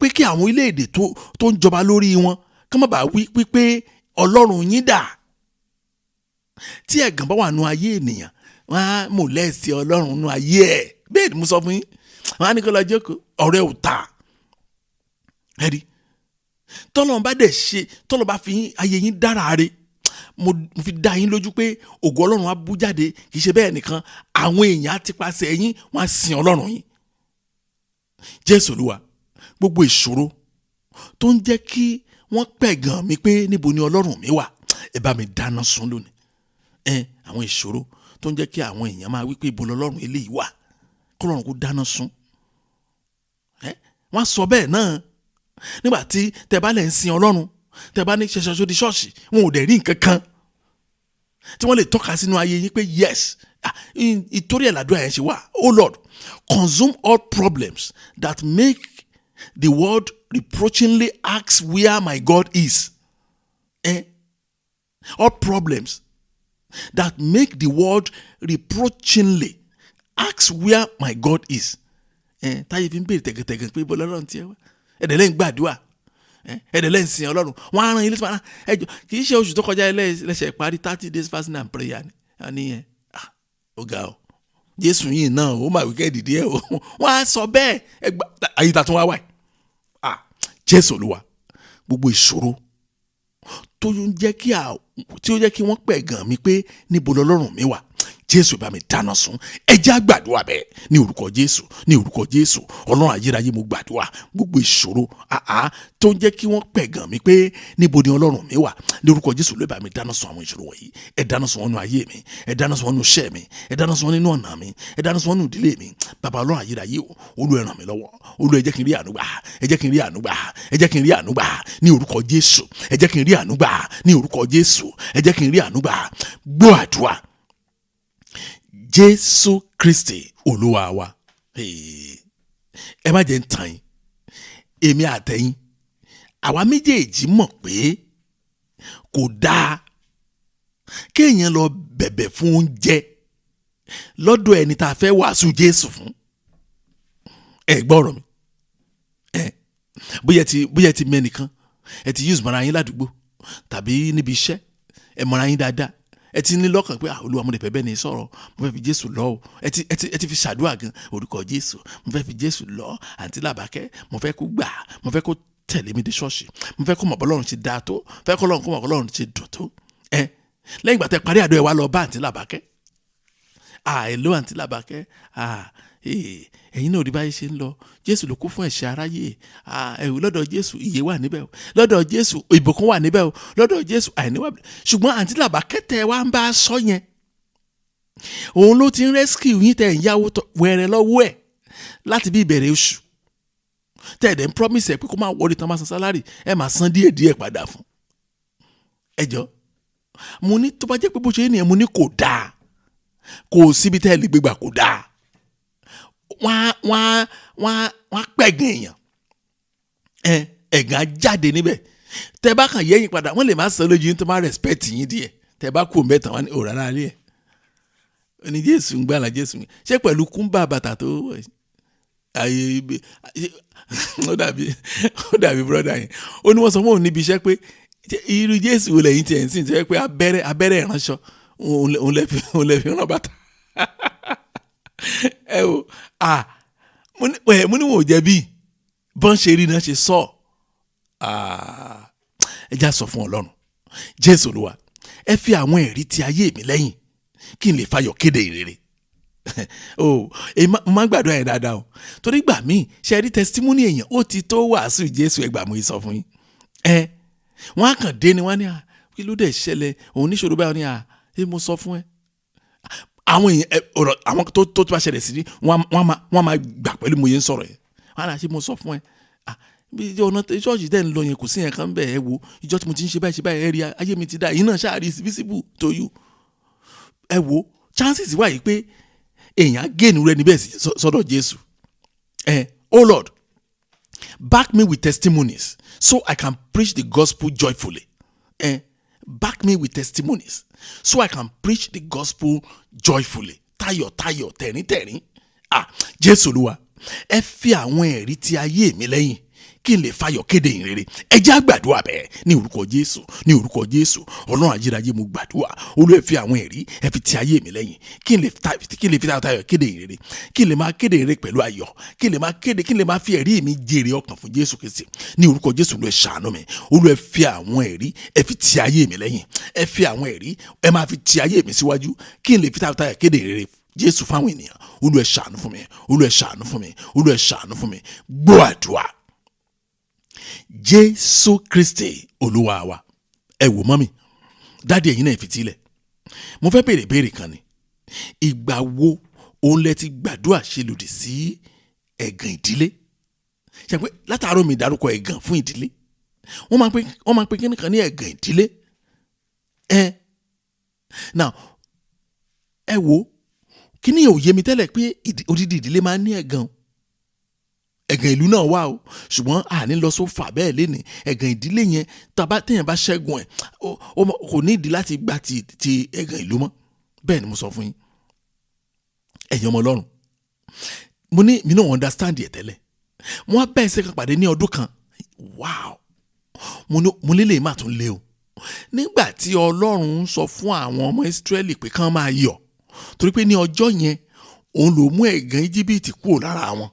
Pé kí àwọn orílẹ̀-èdè tó ń jọba lórí wọn kí wọ́n má bàa wí pé Ọlọ́run yín dà. Tí ẹ̀gàn bá wà nù ayé ènìyàn wọ́n á mọ̀ lẹ́sìn Ọlọ́run nù ayé ẹ̀. Bẹ́ẹ̀ ni mo sọ fún yín wọ́n á ní kí ọlọ́jọ́ ọ̀rẹ́ ò ta. Ẹ̀rí tọ́lọ́run bá dẹ̀ ṣe tọ́lọ́run bá fi ayé yín dára re mo fi dá yín lójú pé ògo Ọlọ́run á bú jáde. Kì í ṣe bẹ́ẹ̀ nìkan àwọn èèyàn á ti pàṣẹ yín wọ́n á sin Ọlọ́run yín. Jésù Olúwa gbogbo ìṣòro tó ń jẹ́ kí wọ́n pẹ̀gàn mi pé níbo ni Ọlọ́run mi wà ẹ bá mi dáná sun lónìí. Àwọn ìṣòro tó ń jẹ́ kí àwọn èèyàn máa wí pé ibo lọ́lọ́run eléyìí wà k'Ọlọ́run kó dáná sun. Wọ́n sọ bẹ́ẹ̀ náà nígbà tí tẹ́ bá lẹ̀ ń sin Ọlọ́run tẹ́ bá ní ṣẹṣẹ di ṣọ́ọ̀ṣì wọn ò dẹ̀ rí nǹkan kan tí wọ́n lè tọ́ka sínú ayé yín pé yes ìtorí ẹ̀ làdúrà yẹn ṣe wà. Oh Lord, consume all problems that make the world reproachingly ask where my God is. All problems that make the world reproachingly ask where my God is. Táyé fi ń bèrè tẹ̀gẹ̀tẹ̀gẹ̀ pé bọ́lá Ọlọ́run tiẹ̀ wá ẹ̀dẹ̀ lẹ́yìn gbàdúrà ẹ̀dẹ̀ lẹ́yìn sìn Ọlọ́run wọ́n á rán ilé tí wọ́n á ẹjọ́ kì í ṣe oṣù tó kọjá ẹlẹ́ṣẹ̀ parí 30 days fasting and prayer ni ó ga o Jésù yìí náà ó máa wíkẹ́ẹ̀dì díẹ̀ o wọ́n á sọ bẹ́ẹ̀ àyíká tó wá wáyé Jésù Olúwa gbogbo ìṣòro tó jẹ́ kí wọ́n pẹ̀gàn mi pé níbo lọ́lọ́run mi wà Jésù bá mi dáná sun ẹ jẹ́ á gbàdúrà bẹ́ẹ̀ ní orúkọ Jésù ní orúkọ Jésù Ọlọ́run ayérayé mo gbàdúrà gbogbo ìṣòro tó ń jẹ́ kí wọ́n pẹ̀gàn mi pé níbo ni Ọlọ́run mi wà ní orúkọ Jésù ló bá mi dáná sun àwọn ìṣòro wọ̀nyí ẹ dáná sun wọn nínú ayé mi ẹ dáná sun wọn nínú iṣẹ́ mi ẹ dáná sun wọn nínú ọ̀nà mi ẹ dáná sun wọn nínú ìdílé mi bàbá Ọlọ́run ayérayé Olú ẹ ràn mí lọ́wọ́ Olú ẹ jẹ́ kí n rí àánú gbà ẹ jẹ́ kí n rí àánú gbà ẹ jẹ́ kí n rí àánú gbà ní orúkọ Jésù ẹ jẹ́ kí n rí àánú gbà ní orúkọ Jésù ẹ jẹ́ kí n rí àánú gbà gbọ́ àdúrà Jésù Kristi Olúwa wa ẹ má jẹ́ ń tàn yín èmi àtẹ̀yìn àwa méjèèjì mọ̀ pé kò dáa kéèyàn lọ bẹ̀bẹ̀ fún oúnjẹ lọ́dọ̀ ẹni tá a fẹ́ wàásù Jésù fún ẹ gbọ́rọ̀ mi bóyá ti mẹ́nìkan ẹ ti use mọ́ra yín ládùúgbò tàbí níbi iṣẹ́ ẹ mọ́ra yín dáadáa ẹ ti ní lọ́kàn pé Olúwa mo lè fẹ́ bẹ́ẹ̀ ni sọ̀rọ̀ mo fẹ́ fi Jésù lọ o ẹ ti fi ṣàdúrà gan orúkọ Jésù mo fẹ́ fi Jésù lọ àǹtí Làbákẹ́ mo fẹ́ kó gbà mo fẹ́ kó tẹ̀lé mi dé ṣọ́ọ̀ṣì mo fẹ́ kó mọ̀ bọ́lọ́run ti dáa tó fẹ́ kó mọ̀ bọ́lọ́run ti dùn tó lẹ́yìn ìgbà tẹ́ parí àdúrà ẹ wá lọ bá àǹtí Làbákẹ́ èlò àǹtí Làbákẹ́ ẹ̀yin náà rí báyìí ṣe ń lọ Jésù ló kú fún ẹ̀ṣẹ̀ aráyé lọ́dọ̀ Jésù ìyè wà níbẹ̀ o lọ́dọ̀ Jésù ìbùkún wà níbẹ̀ o lọ́dọ̀ Jésù àìní wà níbẹ̀ ṣùgbọ́n àǹtí Làbákẹ́ tẹ́ wá ń bá a sọ yẹn òun ló ti ń rescue yín tẹ́ ń yáwó wẹ̀rẹ̀ lọ́wọ́ ẹ̀ láti bí ìbẹ̀rẹ̀ oṣù tẹ́ ẹ̀ dẹ̀ ń promise ẹ̀ pé kó máa wọlé tán máa san sálárì ẹ̀ máa san díẹ̀díẹ̀ padà fún ẹjọ́ mo ní tó bá jẹ́ pé bó ṣe é nìyẹn mo ní kò dáa kò síbi tẹ́ ẹ lè gbégbà kò dáa wọ́n pẹ̀gàn èèyàn ẹ̀gàn jáde níbẹ̀ tẹ́ bá kàn yẹ́yìn padà wọ́n lè má sọ lójú yín tó má respect yín díẹ̀ tẹ́ bá kú mẹ́tàn wọn ní òrà náà rí ẹ̀ ní Jésù ń gbàlà Jésù ń ṣe pẹ̀lú kúńbà bàtà tó wọ̀ ayé ibi ó dàbí brọ́dà yẹn ó ní wọ́n sọ fún òun níbi iṣẹ́ pé irú Jésù wo lẹ́yìn tí ẹ̀ ń sìn tó yẹ pé abẹ́rẹ́ ìránṣọ òun lè fi rán bàtà ẹ o mo ní wọn ò jẹ̀bi bọ́n ṣe rí náà ṣe sọ ẹ já sọ fún Ọlọ́run Jésù Olúwa ẹ fi àwọn ẹ̀rí ti ayé mi lẹ́yìn kí n lè fayọ̀ kéde ìrere má gbàdúrà yẹn dáadáa o torí gbà míì ṣe rí testimony èèyàn ó ti tó wàásù Jésù ẹgbàá mo yìí sọ fún yín wọ́n á kàn dé ni wọ́n ní kí ló dé ṣẹlẹ̀ òun níṣòro báyọ̀ ní mo sọ fún ẹ àwọn èèyàn ọ̀rọ̀ àwọn tó bá ṣẹlẹ̀ sí wọ́n máa gbà pẹ̀lú mo yẹn ń sọ̀rọ̀ yẹn wọ́n á ṣe mo sọ fún ẹ bí ọ̀nà ṣọ́ọ̀ṣì tẹ̀ ń lọ yẹn kò sí yẹn kan bẹ́ẹ̀ ẹ wo ìjọ tí mo ti ń ṣe báyìí ẹ rí ayé mi ti dá yìí náà ṣáà rí visible to you ẹ wo chances wà yìí pé èèyàn gẹ́nu rẹ níbẹ̀ sọ́dọ̀ Jésù oh Lord back me with testimonies so I can preach the gospel joyfully back me with testimonies so I can preach the gospel joyfully tayọ̀ tẹ̀rín Jésù Olúwa ẹ fi àwọn ẹ̀rí ti ayé mi lẹ́yìn kí n lè fayọ̀ kéde ìrere ẹ jẹ́ á gbàdúrà bẹ́ẹ̀ ní orúkọ Jésù ní orúkọ Jésù Ọlọ́run ayérayé mo gbàdúrà Olúwa ẹ fi àwọn ẹ̀rí ẹ fi ti ayé mi lẹ́yìn kí n lè fi tayọ̀ kéde ìrere kí n lè máa kéde ìrere pẹ̀lú ayọ̀ kí n lè máa fi ẹ̀rí mi jèrè ọkàn fún Jésù Kristi ní orúkọ Jésù Olúwa ẹ ṣàánú mi Olúwa ẹ fi àwọn ẹ̀rí ẹ fi ti ayé mi lẹ́yìn ẹ fi àwọn ẹ̀rí ẹ máa fi ti ayé mi síwájú kí n lè fi tayọ̀ kéde ìrere Jésù fáwọn ènìyàn Olúwa ẹ ṣàánú fún mi Olúwa ẹ ṣàánú fún mi Olúwa ẹ ṣàánú fún mi gbọ́ àdúrà Jésù Kristi Olúwa wa ẹ wò mọ́ mi dáàdi ẹ̀yin náà fitilẹ̀ mo fẹ́ béèrè kan ni ìgbà wo òun lẹ ti gbàdúrà ṣe lòdì sí ẹ̀gàn ìdílé ṣe pé látàárọ̀ mi dárúkọ ẹ̀gàn fún ìdílé wọ́n máa pe kíní kan ní ẹ̀gàn ìdílé now ẹ wo kíní ò yé mi tẹ́lẹ̀ pé odidi ìdílé máa ń ní ẹ̀gàn ìlú náà wà o ṣùgbọ́n àní lọ só fà bẹ́ẹ̀ lé ní ẹ̀gàn ìdílé yẹn téèyàn bá ṣẹ́gun ẹ̀ kò ní ìdí láti gba ti ẹ̀gàn ìlú mọ́ bẹ́ẹ̀ ni mo sọ fún yín ẹ̀yin ọmọ Ọlọ́run mo ní mi náà understand ẹ̀ tẹ́lẹ̀ wọ́n á bẹ́ẹ̀ ṣe kan pàdé ní ọdún kan wow mo nílé má tún lé o nígbà tí Ọlọ́run sọ fún àwọn ọmọ Ísírẹ́lì pé kán máa yọ̀ torí pé ní ọjọ́ yẹn òun ló mú ẹ̀gàn Íjíbítì kúrò lára wọn.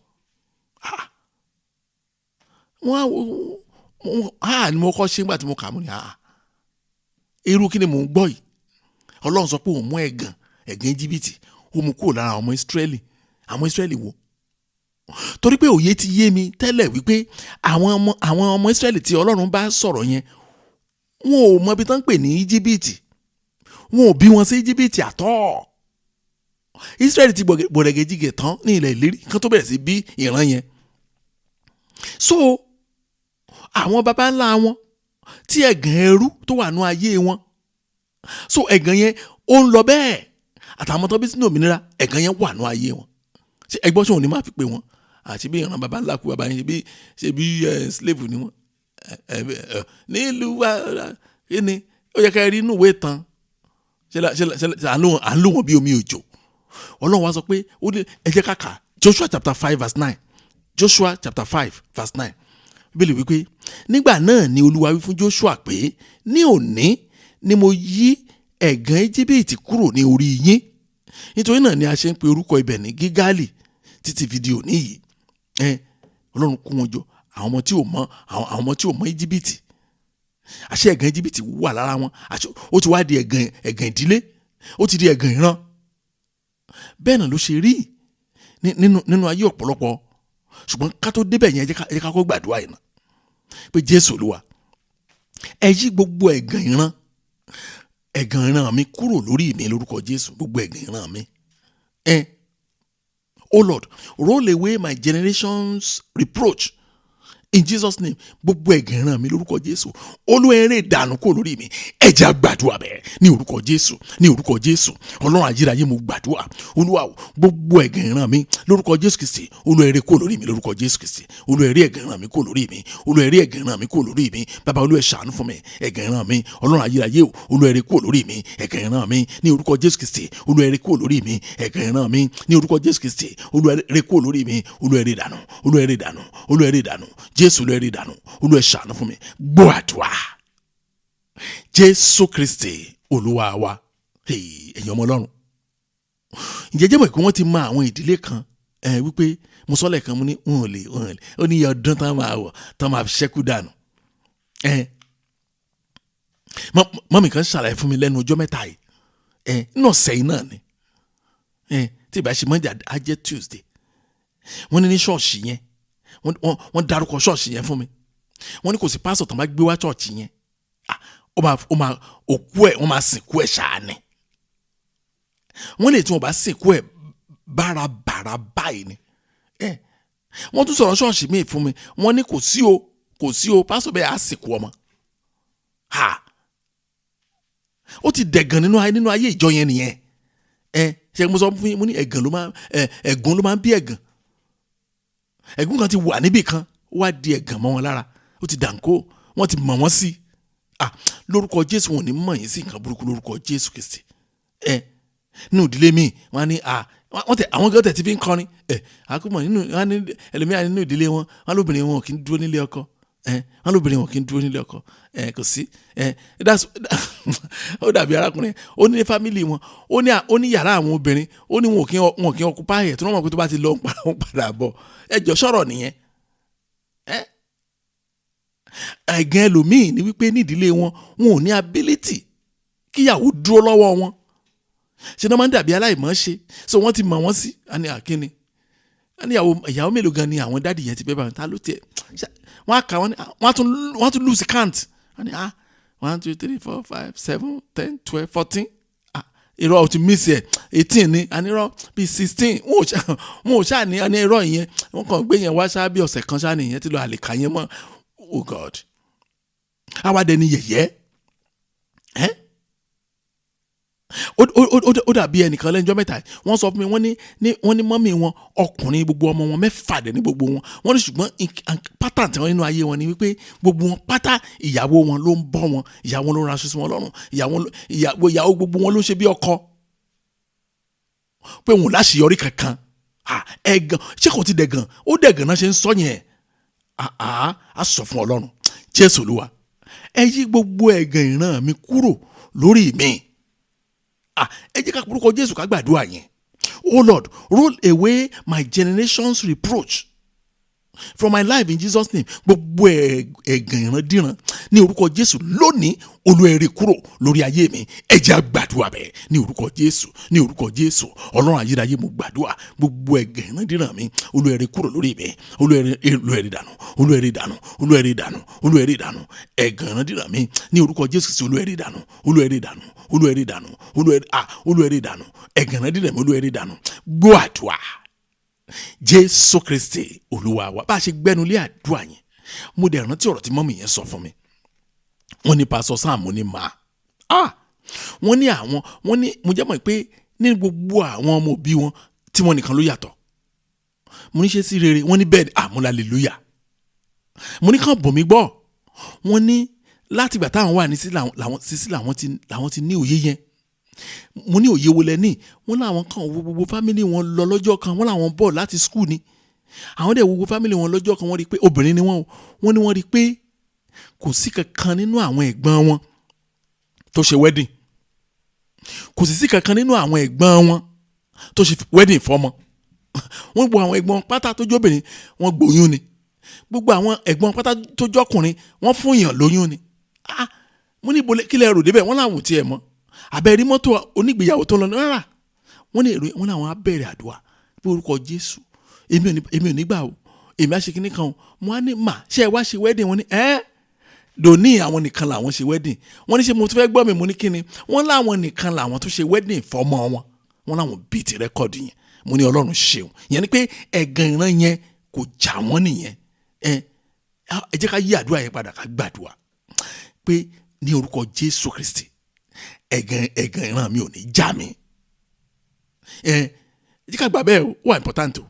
Ni mo kọ́ ṣe nígbà tí mo kà mú ni irú kí ni mò ń gbọ́ yìí. Ọlọ́run sọ pé òun mú ẹ̀gàn Íjíbítì ó mú kúrò lára àwọn Ísírẹ́lì wo. Torí pé òye ti yé mi tẹ́lẹ̀ wípé àwọn ọmọ Ísírẹ́lì tí Ọlọ́run bá sọ̀rọ̀ yẹn wọn ò mọ ibi tán ń pè ní Íjíbítì, wọn ò bí wọn sí Íjíbítì àtọ́. Ísírẹ́lì ti gbọ̀rẹ̀gẹ̀jìgẹ̀ tán ní ilẹ̀ ìlérí kan tó bẹ̀rẹ̀ sí bí ìran yẹn. So àwọn baba ńlá wọn tí ẹ̀gàn ẹrú tó wà nú ayé wọn, so ẹ̀gàn yẹn ó ń lọ bẹ́ẹ̀ àtàwọn tó bí sínú òmìnira ẹ̀gàn yẹn wà nú ayé wọn. Ṣé ẹgbọ́n ṣòwò ni máa fi pè wọ́n àti bí ìran baba ńlá kú baba yẹn ṣe bí slave ni wọ́n nílùú wa kí ni ó yẹ ká rí inú ìwé tán à ń lò wọ́n bí omi òjò. Ọlọ́run wa sọ pé ó ní ẹ jẹ́ ká kà Joshua chapter 5 verse 9. Joshua chapter 5 verse 9. Bíbélì wípé nígbà náà ni Olúwa wí fún Joshua pé ní òní ni mo yí ẹ̀gàn Íjíbítì kúrò ní orí yín. Nítorí náà ni a ṣe ń pe orúkọ ibẹ̀ ní Gígálì títí fi di òní yìí. Ọlọ́run kó wọn jọ àwọn ọmọ tí ò mọ Íjíbítì. Àṣẹ ẹ̀gàn Íjíbítì wà lára wọn. Ó ti wá di ẹ̀gàn ìdílé, ó ti di ẹ̀gàn ìran. Bẹ́ẹ̀ náà ló ṣe rí nínú ayé ọ̀pọ̀lọpọ̀. Ṣùgbọ́n ká tó débẹ̀ yẹn ẹ jẹ́ ká kó gbàdúrà yìí náà pé Jésù Olúwa ẹ yí gbogbo ẹ̀gàn ìran mi kúrò lórí mi lórúkọ Jésù. Gbogbo ẹ̀gàn ìran mi. Oh Lord, roll away my generation's reproach in Jesus' name. Gbogbo ẹ̀gàn ìran mi lórúkọ Jésù. Olúwa eré ìdànù kò lórí mi. Ẹ jẹ́ gbàdúrà bẹ́ẹ̀ ní orúkọ Jésù, ní orúkọ Jésù. Ọlọ́run ayérayé mo gbàdúrà. Olúwa gbogbo ẹ̀gàn ìran mi lórúkọ Jésù Kristi. Olúwa eré kò lórí mi lórúkọ Jésù Kristi. Olúwa eré ẹ̀gàn ìran mi kò lórí mi. Olúwa eré ẹ̀gàn ìran mi kò lórí mi. Bàbá Olúwa ṣàánú fún mi. Ẹ̀gàn ìran mi Ọlọ́run ayérayé o. Olúwa eré kò lórí mi. Ẹ̀gàn ìran mi ní orúkọ Jésù Kristi. Olúwa eré kò lórí mi. Ẹ̀gàn ìran mi ní orúkọ Jésù Kristi. Olúwa eré kò lórí mi. Olúwa eré dànù. Olúwa eré dànù. Olúwa eré dànù. Jésù Olúwa eré dànù. Olúwa ṣàánú fún mi. Gbọ́ àdúrà. Jésù Kristi Olúwa wa. Ẹ̀yin ọmọ Ọlọ́run, ǹjẹ́ jẹ́ mọ̀ pé wọ́n ti mọ àwọn ìdílé kan wípé mo sọ lẹ́ẹ̀kan mo ní wọn ò lè ó ní ọdún tán máa ṣẹ́kù dànù. Mọ́mì kan ṣàlàyé fún mi lẹ́nu ọjọ́ mẹ́ta yìí nínú ọ̀sẹ̀ yìí náà ni tí ìbá ṣe Monday á jẹ́ Tuesday. Wọ́n ní ṣọ́ọ̀ṣì yẹn wọ́n dárúkọ ṣọ́ọ̀ṣì yẹn fún mi. Wọ́n ní kò sí pásítọ̀ tán bá gbé wá ṣọ́ọ̀ṣì yẹn òkú ẹ̀ wọ́n máa sìnkú ẹ̀ ṣáà ni. Wọ́n lè tí wọ́n bá sìnkú ẹ̀ bárabàrà báyìí ni. Wọ́n tún sọ̀rọ̀ ṣọ́ọ̀ṣì míì fún mi. Wọ́n ní kò sí o pásítọ̀ bẹ́ẹ̀ á sìnkú ọmọ. Ó ti dẹ̀gàn nínú ayé ìjọ yẹn nìyẹn. Ṣé mo sọ fún yín mo ní ẹ̀gàn ló máa ń bí ẹ̀gàn. Ẹ̀gún kan ti wà níbì kan ó wá di ẹ̀gàn mọ́ wọn lára. Ó ti dànkó wọ́n ti mọ̀ wọ́n sí. Lórúkọ Jésù wọn ò ní mọ̀ yín sí nǹkan burúkú lórúkọ Jésù Kristi. Nínú ìdílé mi wọ́n á ní àwọn gẹ́gẹ́ ti fi ń kọrin. Àkúmọ̀ nínú ẹlòmíràn nínú ìdílé wọn lóbìnrin wọn kì í dúró nílé ọkọ. Wọ́n lóbìnrin wọn kì í dúró nílé ọkọ. Kò sí. Ó dàbí arákùnrin ó ní fámìlì wọn ó ní yàrá àwọn obìnrin ó ní wọn kì í ọkùpá ẹ̀ tó náà mọ̀ pé tó bá ti lọ ń padà bọ̀. Ẹjọ́ sọ̀rọ̀ nìyẹn. Ẹ̀gàn ẹlòmíì ni wípé ní ìdílé wọn ò ní ability kíyàwó dúró lọ́wọ́ wọn. Ṣé náà máa ń dàbí aláìmọ̀ ṣe so wọ́n ti mọ̀ wọ́n sí. Àní àkíní àní ìyàwó mélòó gan ni àwọn dádì yẹn ti bẹ́ẹ̀ bá wọn ta ló tiẹ̀ wọ́n á kà wọ́n tún lose count. Àní 1 2 3 4 5 7 10 12 14 irọ́ ò ti miss ẹ̀ 18 ni àní irọ́ bíi 16 wọn ò ṣáà ní àní irọ́ yẹn wọ́n kàn gbé yẹn wá ṣáà bí ọ̀sẹ̀ kan ṣáà nìyẹn ti lọ àlèkà yẹn mọ́. Oh God, àwa dẹni yẹ̀yẹ́. Ó dàbí ẹnìkan lẹ́jọ́ mẹ́ta wọ́n sọ fún mi wọ́n ní mọ́mì wọn ọkùnrin gbogbo ọmọ wọn mẹ́fà dẹ̀ ní gbogbo wọn. Wọ́n ní ṣùgbọ́n pátá tí wọ́n nínú ayé wọn ni wípé gbogbo wọn pátá ìyàwó wọn ló ń bọ́ wọn, ìyàwó ló ń raṣọ sí wọn lọ́rùn, ìyàwó gbogbo wọn ló ń ṣe bí ọkọ pé wọn ò láṣeyọrí kankan. Ẹ̀gàn ṣé kò ti dẹ̀gàn ó dẹ̀gàn náà ṣe ń sọ yẹn. A sọ fún Ọlọ́run Jésù Olúwa ẹ yí gbogbo ẹ̀gàn ìran mi kúrò lórí mi. Ẹ jẹ́ ká porúkọ Jésù ká gbàdúrà yẹn. Oh Lord, roll away my generation's reproach from my life in Jesus' name. Gbogbo ẹ̀gàn ìrandíran ní orúkọ Jésù lónìí Olúwa ẹ ré kúrò lórí ayé mi. Ẹ jẹ́ á gbàdúrà bẹ́ẹ̀ ní orúkọ Jésù, ní orúkọ Jésù. Ọlọ́run ayérayé mo gbàdúrà gbogbo ẹ̀gàn ìrandíran mi Olúwa ẹ ré kúrò lórí mi. Olúwa ẹ ré dànù, Olúwa ẹ ré dànù, Olúwa ẹ ré dànù, Olúwa ẹ ré dànù. Ẹ̀gàn ìrandíran mi ní orúkọ Jésù sí Olúwa ẹ ré dànù, Olúwa ẹ ré dànù, Olúwa ẹ ré dànù, Olúwa ẹ ré dànù. Ẹ̀gàn ìrandíran mi Olúwa ẹ ré dànù. Gbọ́ àdúrà. Jésù Kristi Olúwa wa. Bá a ṣe gbẹ́nulé àdúrà yẹn, mo dẹ̀ rántí ọ̀rọ̀ tí mọ́mì yẹn sọ fún mi. Wọ́n ní Pastor Sam ní máa. Wọ́n ní mo jẹ́ mọ̀ pé ní gbogbo àwọn ọmọ òbí wọn tí wọ́n nìkan ló yàtọ̀. Mo ní ṣe sí rere, wọ́n ní bẹ́ẹ̀ ni, mo hallelujah. Mo ní kàn bọ̀ mí gbọ́. Wọ́n ní láti ìgbà táwọn wà ní sísí làwọn ti ní òye yẹn. Mo ní òye wo lẹ ní? Wọ́n láwọn kan wo gbogbo fámílì wọn lọ lọ́jọ́ kan, wọ́n láwọn bọ̀ láti skul ni. Àwọn dẹ̀ wo gbogbo fámílì wọn lọ́jọ́ kan, wọ́n rí pé obìnrin ni wọ́n. Wọ́n ní wọ́n rí pé kò sí kankan nínú àwọn ẹ̀gbọ́n wọn tó ṣe wedding. Kò sí kankan nínú àwọn ẹ̀gbọ́n wọn tó ṣe wedding fọ́mọ. Wọ́n gbọ́ àwọn ẹ̀gbọ́n pátá tó jóbìnrin wọ́n gbóyún ni. Gbogbo àwọn ẹ̀gbọ́n pátá tó jọkùnrin wọ́n fún yàn lóyún ni. Mo ní kí lẹ rò débẹ̀, wọ́n láwọn ò tiẹ̀ mọ̀. Àbẹ̀rí mọ́tò onígbéyàwó tó lọ rárá. Wọ́n ní èrò wọn làwọn á bẹ̀rẹ̀ àdúrà pé orúkọ Jésù èmi ò ní gbà o, èmi á ṣe kíní kan o. Mo á ní ṣé ẹ wá ṣe wedding? Wọ́n ní dòní àwọn nìkan làwọn ṣe wedding. Wọ́n ní ṣé mo tún fẹ́ gbọ́ mi? Mo ní kíni? Wọ́n láwọn nìkan làwọn tó ṣe wedding fọmọ wọn. Wọ́n láwọn bíìtì rẹ́kọ̀dì yẹn. Mo ní Ọlọ́run ṣeun. Yẹn ni pé ẹ̀gàn ìran yẹn kò jà wọ́n nìyẹn. Ẹ jẹ́ ká yí àdúrà yẹn padà ká gbàdúrà pé ní orúkọ Jésù Kristi ẹ̀gàn ìran mi ò ní já mi. Jẹ́ ká gbà bẹ́ẹ̀ o, wà important o.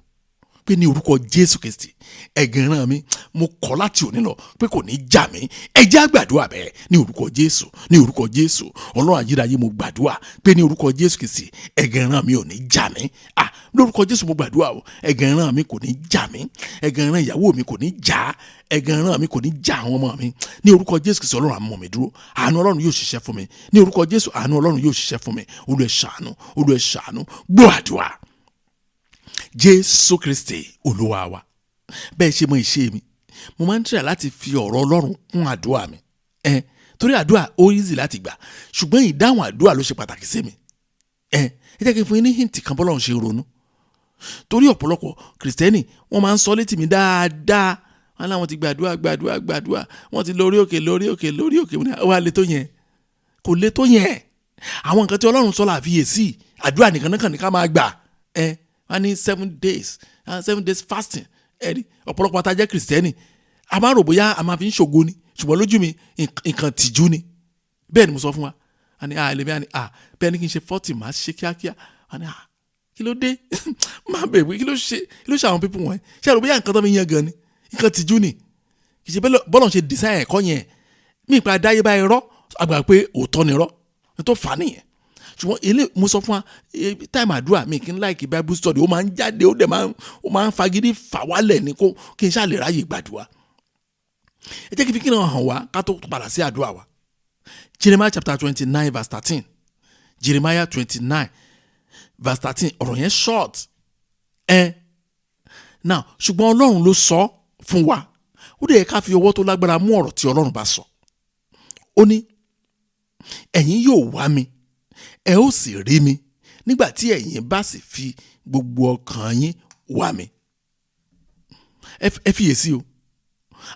Pé ní orúkọ Jésù Kristi ẹ̀gàn ìran mi mo kọ̀ láti òní lọ pé kò ní já mi. Ẹ jẹ́ á gbàdúrà bẹ́ẹ̀ ní orúkọ Jésù, ní orúkọ Jésù. Ọlọ́run ayérayé mo gbàdúrà pé ní orúkọ Jésù Kristi ẹ̀gàn ìran mi ò ní já mi. Lórúkọ Jésù mo gbàdúrà o, ẹ̀gàn ìran mi kò ní já mi. Ẹ̀gàn ìran ìyàwó mi kò ní já. Ẹ̀gàn ìran mi kò ní já àwọn ọmọ mi. Ní orúkọ Jésù Kristi Ọlọ́run á mú mi dúró. Àánú Ọlọ́run yóò ṣiṣẹ́ fún mi. Ní orúkọ Jésù àánú Ọlọ́run yóò ṣiṣẹ́ fún mi. Olúwa ẹ ṣàánú, Olúwa ẹ ṣàánú. Gbọ́ àdúrà. Jésù Kristi Olúwa wa. Bẹ́ẹ̀ ṣe mọ ìṣe mi, mo máa ń try láti fi ọ̀rọ̀ Ọlọ́run kún àdúrà mi. Torí àdúrà ó easy láti gbà, ṣùgbọ́n ìdáhùn àdúrà ló ṣe pàtàkì sí mi. Ẹ jẹ́ kí n fún yín ní hint kan bọ́lọ́run ṣe ronú. Torí ọ̀pọ̀lọpọ̀ Kristẹni wọ́n máa ń sọ létí mi dáadáa. Wọ́n láwọn ti gbàdúrà, wọ́n ti lórí òkè. Wà lè tó yẹn? Kò lè tó yẹn. Àwọn nǹkan tí Ọlọ́run sọ là fiyèsí. Àdúrà nìkan ní ká máa gbà. Wọ́n ní 7 days fasting. Ọ̀pọ̀lọpọ̀ àtàjẹ́ Kristẹni a máa rò bóyá a máa fi ń ṣògo ni, ṣùgbọ́n lójú mi nǹkan tìjú ni. Bẹ́ẹ̀ ni mo sọ fún wa. Bẹ́ẹ̀ ni kí n ṣe 40 máa ṣe kíákíá. Kí ló dé? Máa bẹ̀rẹ̀ kí ló ṣe àwọn pípọ̀ wọ̀nyí? Ṣé àrò bóyá nǹkan tó mi yan gan ni? Nǹkan tìjú ni. Kì í ṣe bọ́lọ̀ ṣe design ẹ̀kọ́ yẹn. Mí ìpa adáyébá irọ́ àgbà pé òótọ́ ni irọ́. Ní tó fà á nìyẹn. Ṣùgbọ́n ilé mo sọ fún wa táìmù àdúrà mi kí n like Bible study ó máa ń jáde ó máa ń fagídí fà wálẹ̀ ní kí n ṣáà lè ráyè gbàdúrà. Ẹ jẹ́ kí fi kí náà hàn wá ká tó padà sí àdúrà wa. Jeremiah chapter 29 verse 13. Jeremiah 29 verse 13 ọ̀rọ̀ yẹn short. Now ṣùgbọ́n Ọlọ́run ló sọ fún wa. Ó dẹ̀ ká fi ọwọ́ tó lágbára mú ọ̀rọ̀ tí Ọlọ́run bá sọ. Ó ní ẹ̀yin yóò wá mi, ẹ ó sì rí mi nígbà tí ẹ̀yin bá sì fi gbogbo ọkàn yín wá mi. Ẹ fiyèsí o.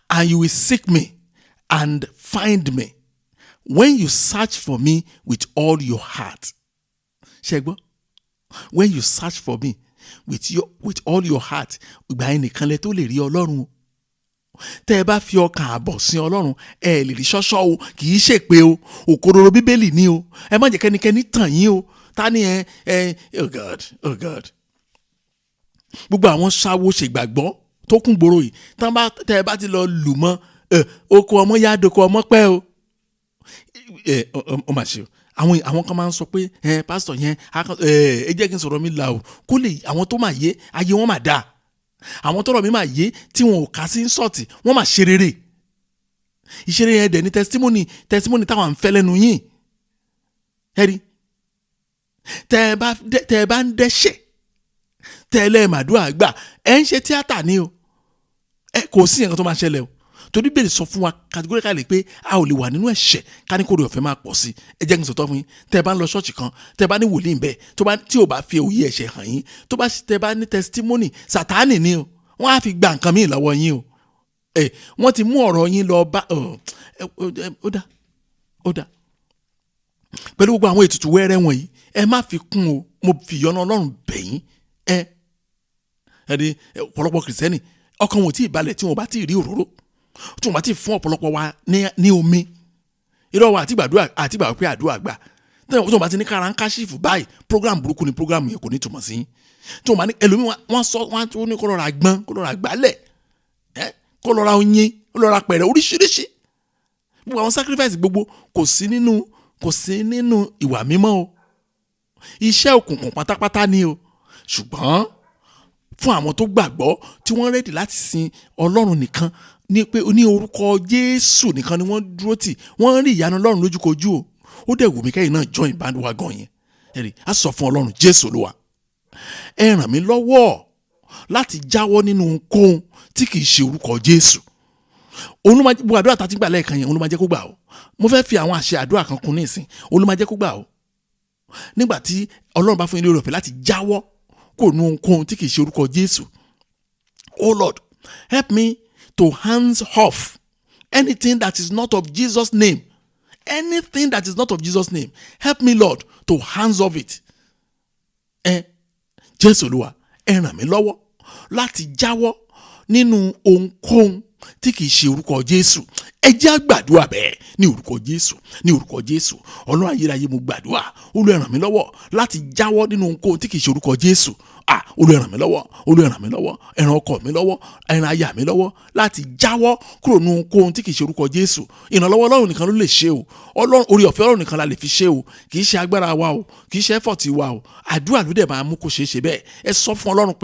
And you will seek me and find me when you search for me with all your heart. Ṣé gbọ́? When you search for me with all your heart, ìgbà yẹn nìkan lẹ tó lè rí Ọlọ́run o. Tẹ́ ẹ bá fi ọkàn àbọ̀ sí Ọlọ́run ẹ lè rí ṣọ́ṣọ́ o, kì í ṣèpè o, òkodoro Bíbélì ni o. Ẹ má jẹ́ kẹ́nikẹ́ni tàn yín o. Ta ni oh God. Gbogbo àwọn ṣáwo ṣègbàgbọ́ tó kún gbòòrò yìí tẹ́ ẹ bá ti lọ lù mọ́ oko ọmọ yá doko ọmọ pẹ́ o. Ó mà ṣe o. Àwọn kan máa ń sọ pé pásítọ̀ yẹn ẹ jẹ́ kí n sọ̀rọ̀ mi là o kó lè àwọn tó máa yé ayé wọn máa dáa. Àwọn tọ́rọ̀ mi máa yé tí wọn ò kà sí sọ́ọ̀tì wọ́n máa ṣe rere. Ìṣeré yẹn dẹ̀ ní testimony táwọn à ń fẹ́ lẹ́nu yín. Ẹ̀rí tẹ́ ẹ bá ń dẹ́ṣẹ̀ tẹ́lẹ̀ màdúrà gbà ẹ̀ ń ṣe tíátà ni o kò sí nǹkan tó máa ṣẹlẹ̀ o torí bẹ́ẹ̀ sọ fún wa categorically pé a ò lè wà nínú ẹ̀ṣẹ̀ ká ní kórè ọ̀fẹ́ máa pọ̀ sí ẹ jẹ́ kí n sọ̀tọ̀ fún yín tẹ́ ẹ bá ń lọ ṣọ́ọ̀ṣì kan tẹ́ ẹ bá ní wòlíì bẹ́ẹ̀ tí ò bá fi òye ẹ̀ṣẹ̀ hàn yín tẹ́ ẹ bá ní testimony Sátánì ni o wọ́n á fi gba nǹkan míì lọ́wọ́ yín o wọ́n ti mú ọ̀rọ̀ yín lọ bá ó dá pẹ̀lú gbogbo àwọn ètùtù wẹ́rẹ́ wọ̀nyí ẹ má fi kún o mo fi ìyọ́nú Ọlọ́run bẹ̀ yín ọ̀pọ̀lọpọ̀ kìrìsìtẹ́nì ọkàn wọn ò tí ì balẹ̀ tí wọn bá tí ì rí òróró tí wọn bá tí ì fún ọ̀pọ̀lọpọ̀ wa ní omi irọ́ wa àti gbàdúrà pé àdúrà gbà tí wọn bá ti ní kára ń káṣífù báyìí program burúkú ni program yẹn kò ní túmọ̀ sí yín tí wọn bá ní ẹlòmíì wọn tó ní kó lọ́ra gbọ́n kó lọ́ra gbálẹ̀ kó lọ́ra oyin kó lọ́ra pẹ̀rẹ̀ oríṣiríṣi gbogbo àwọn sacrifice gbogbo kò sí nínú ìwà mímọ́ o iṣẹ́ òkùnkùn pátápátá ni o ṣùgbọ́n fún àwọn tó gbàgbọ́ tí wọ́n rẹ́dì láti sin Ọlọ́run nìkan ní pé ní orúkọ Jésù nìkan ni wọ́n dúró tì wọ́n rí ìyanu Ọlọ́run lójúkojú o ó dẹ̀ wù mí kẹ́yìn náà join bandwagon yẹn ẹ̀rí á sọ fún Ọlọ́run Jésù Olúwa ẹ ràn mí lọ́wọ́ láti jáwọ́ nínú ohunkóhun tí kìí ṣe orúkọ Jésù olùmọ̀jẹ́ àdúrà tá a ti gbà lẹ́ẹ̀kan yẹn olùmọ̀jẹ́ kó gbà o mo fẹ́ fi àwọn àṣẹ àdúrà kan kún ní ìsìn olùmọ̀jẹ́ kó gbà o nígbà tí Ọlọ́run bá fún yín lórí ọ̀fẹ́ láti jáwọ́ kò nu ohunkóhun tí kìí ṣe orúkọ Jésù. Oh Lord, help me to hands off anything that is not of Jesus' name. Anything that is not of Jesus' name. Help me, Lord, to hands off it. Jésù Olúwa, ẹ ràn mí lọ́wọ́ láti jáwọ́ nínú ohunkóhun tí kìí ṣe orúkọ Jésù. Ẹ jẹ́ á gbàdúrà bẹ́ẹ̀ ní orúkọ Jésù, ní orúkọ Jésù. Ọlọ́run ayérayé mo gbàdúrà, Olúwa ẹ ràn mí lọ́wọ́ láti jáwọ́ nínú ohunkóhun tí kìí ṣe orúkọ Jésù. Olúwa ẹ ràn mí lọ́wọ́, Olúwa ẹ ràn mí lọ́wọ́, ẹ ràn ọkọ mi lọ́wọ́, ẹ ràn aya mi lọ́wọ́ láti jáwọ́ kúrò nínú ohunkóhun tí kìí ṣe orúkọ Jésù. Ìrànlọ́wọ́ Ọlọ́run nìkan ló lè ṣe o. Orí ọ̀fẹ́ Ọlọ́run nìkan la lè fi ṣe o. Kìí ṣe agbára wa o, kìí ṣe effort wa o. Àdúrà ló dẹ̀ máa mú kó ṣeé ṣe bẹ́ẹ̀. Ẹ sọ fún Ọlọ́run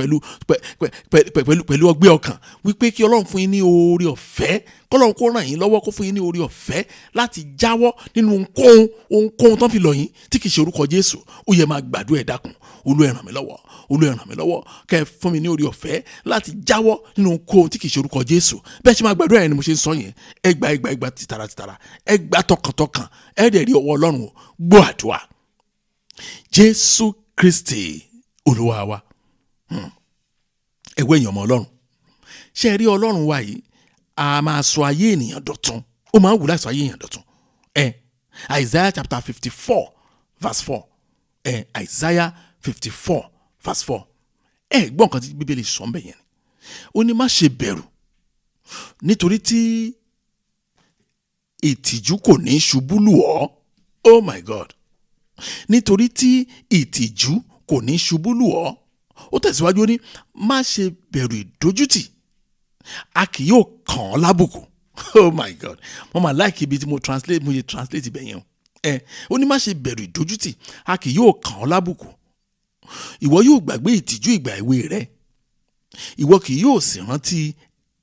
pẹ̀lú ọgbẹ́ ọkàn wípé kí Ọlọ́run fún yín ní oore ọ̀fẹ́ kọ́lọ́run kó ràn yín lọ́wọ́ kó fún yín ní oore ọ̀fẹ́ láti jáwọ́ nínú ohunkóhun tó ń fi lọ̀ yín tí kìí ṣe orúkọ Jésù. Ó yẹ máa gbàdúrà ẹ dákun, Olúwa ẹ ràn mí lọ́wọ́, Olúwa ẹ ràn mí lọ́wọ́ kẹ́ ẹ fún mi ní oore ọ̀fẹ́ láti jáwọ́ nínú ohunkóhun tí kìí ṣe orúkọ Jésù. Bẹ́ẹ̀ ṣe máa gbàdúrà yẹn ni mo ṣe ń sọ yẹn, ẹ gbà tìtara ẹ gbà tọkàntọkàn, ẹ dẹ̀ rí ọwọ́ Ọlọ́run gbọ́ àdúrà. Jésù Kristi Olúwa wa. Ẹ̀wọ́ èèyàn ọmọ Ọlọ́run, ṣe rí Ọlọ́run wa yìí a máa sọ ayé ènìyàn dọ̀tun, ó máa wù láti sọ ayé ènìyàn dọ̀tun. Isaiah chapter 54 verse 4. Isaiah 54 verse 4. Gbọ́ nǹkan tí Bíbélì sọ ń bẹ̀ yẹn ni. Ó ní má ṣe bẹ̀rù nítorí tí ìtìjú kò ní ṣubú lù ọ́. Oh my God. Nítorí tí ìtìjú kò ní ṣubú lù ọ́. Ó tẹ̀síwájú ó ní má ṣe bẹ̀rù ìdójútì, a kì yóò kàn ọ́ lábùkù. Oh my God. Mo máa láìkí ibi tí mo yẹ translate ibẹ̀ yẹn o. Ó ní má ṣe bẹ̀rù ìdójútì, a kì yóò kàn ọ́ lábùkù. Ìwọ yóò gbàgbé ìtìjú ìgbà èwe rẹ, ìwọ kì yóò sì rántí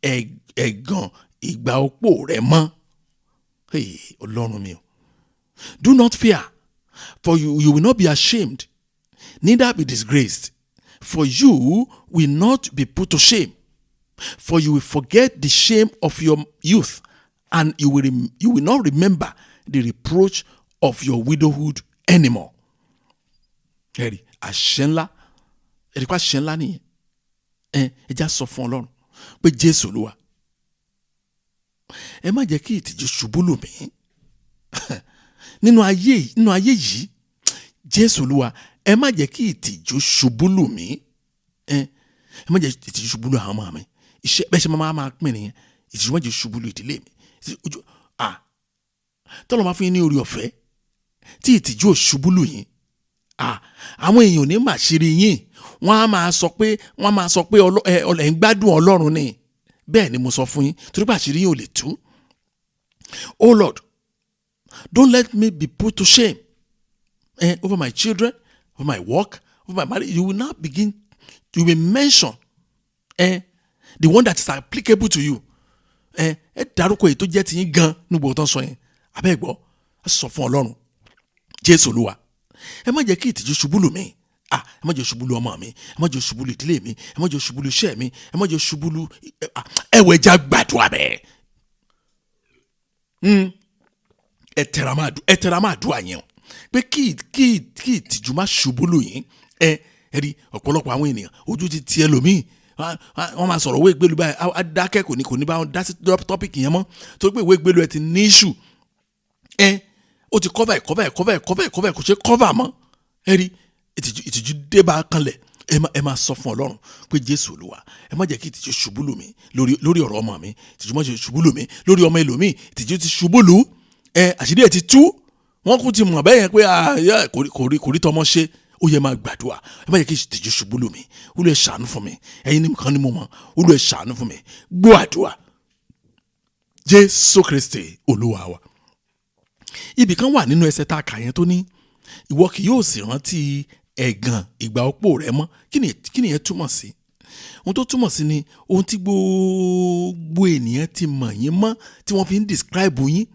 ẹ̀gàn ìgbà opó rẹ mọ́. Ọlọ́run mi o. Do not fear, for you will not be ashamed, neither be disgraced, for you will not be put to shame. For you will forget the shame of your youth, and you will not remember the reproach of your widowhood anymore. Ẹ̀rí àṣẹ ńlá, ẹ̀rí pa àṣẹ ńlá nìyẹn. Ẹ já sọ fún Ọlọ́run pé Jésù Olúwa, ẹ má jẹ́ kí ìtìjú ṣubú lù mí nínú ayé yìí. Jésù Olúwa, ẹ má jẹ́ kí ìtìjú ṣubú lù mí. Ẹ má jẹ́ ìtìjú ṣubú lù àwọn ọmọ mi. Iṣẹ́ bẹ́ẹ̀ ṣe máa pín nìyẹn. Ìtìjú má jẹ́ ṣubú lù ìdílé mi. Tọ́lọ́ máa fún yín ní oore ọ̀fẹ́ tí ìtìjú ò ṣubú lù yín. Àwọn èèyàn ní màṣírí yín, wọ́n á máa sọ pé ẹ̀ ń gbádùn Ọlọ́run ni. Bẹ́ẹ̀ ni mo sọ fún yín, torí pé àṣírí yín ò lè tú. Oh Lord, don't let me be put to shame over my children, over my work, over my marriage. You will mention the one that is applicable to you. Dárúkọ èyí tó jẹ́ ti yín gan ní gbogbo tán sọ yẹn. Abẹ́ gbọ́, ẹ sọ fún Ọlọ́run, Jésù Olúwa, ẹ má jẹ́ kí ìtìjú ṣubú lù mí. ẹ má jẹ́ ṣubú lu ọmọ mi, ẹ má jẹ́ ṣubú lu ìdílé mi, ẹ má jẹ́ ṣubú lu iṣẹ́ mi, ẹ má jẹ́ ṣubú lu ẹwẹ̀ já gbàdúrà bẹ́ẹ̀. ẹ tẹra máa dùn àyẹn o pé kí ìtìjú má ṣubú lù yín. ẹ rí ọ̀pọ̀lọpọ̀ àwọn ènìyàn ojú ti tiẹ̀ lòmíì, wọ́n máa sọ̀rọ̀ ìwé ìgbélu báyìí adákẹ́ kò ní bá wọn dá sí tọ́pìkì yẹn mọ́ torí pé ìwé ìgbélu ẹ ti ní ìṣù. Ó ti cover kò ṣe cover mọ́. ẹ rí ìtìjú dé bá kanlẹ̀, ẹ máa sọ fún Ọlọ́run pé Jésù Olúwa, ẹ má jẹ́ kí ìtìjú ṣubú lù mí lórí ọ̀rọ̀ ọmọ mi, ìtìjú má ṣe ṣubú lù mí lórí ọmọ ẹlòmíì, ìtìjú ti ṣubú lù àṣírí ẹ̀ ti tú, wọ́n kú ti mọ̀ bẹ́ẹ̀ yẹn pé kò rí tọmọ ṣe. Ó yẹ máa gbàdúrà, ẹ má jẹ́ kí ìtìjú ṣubú lù mí, Olúwa ẹ ṣàánú fún mi, ẹ̀yin nìkan ni mo mọ̀, Olúwa ẹ ṣàánú fún mi. Gbọ́ àdúrà Jésù Kristi Olúwa wa. Ibì kan wà nínú ẹsẹ̀ tá a kà yẹn tó ní ìwọ kì yóò sì rántí ẹ̀gàn ìgbà opó rẹ mọ́. Kí ni yẹn túmọ̀ sí? Ohun tó túmọ̀ sí ni ohun tí gbogbo ènìyàn ti mọ̀ yín mọ́ tí wọ́n fi ń describe yín.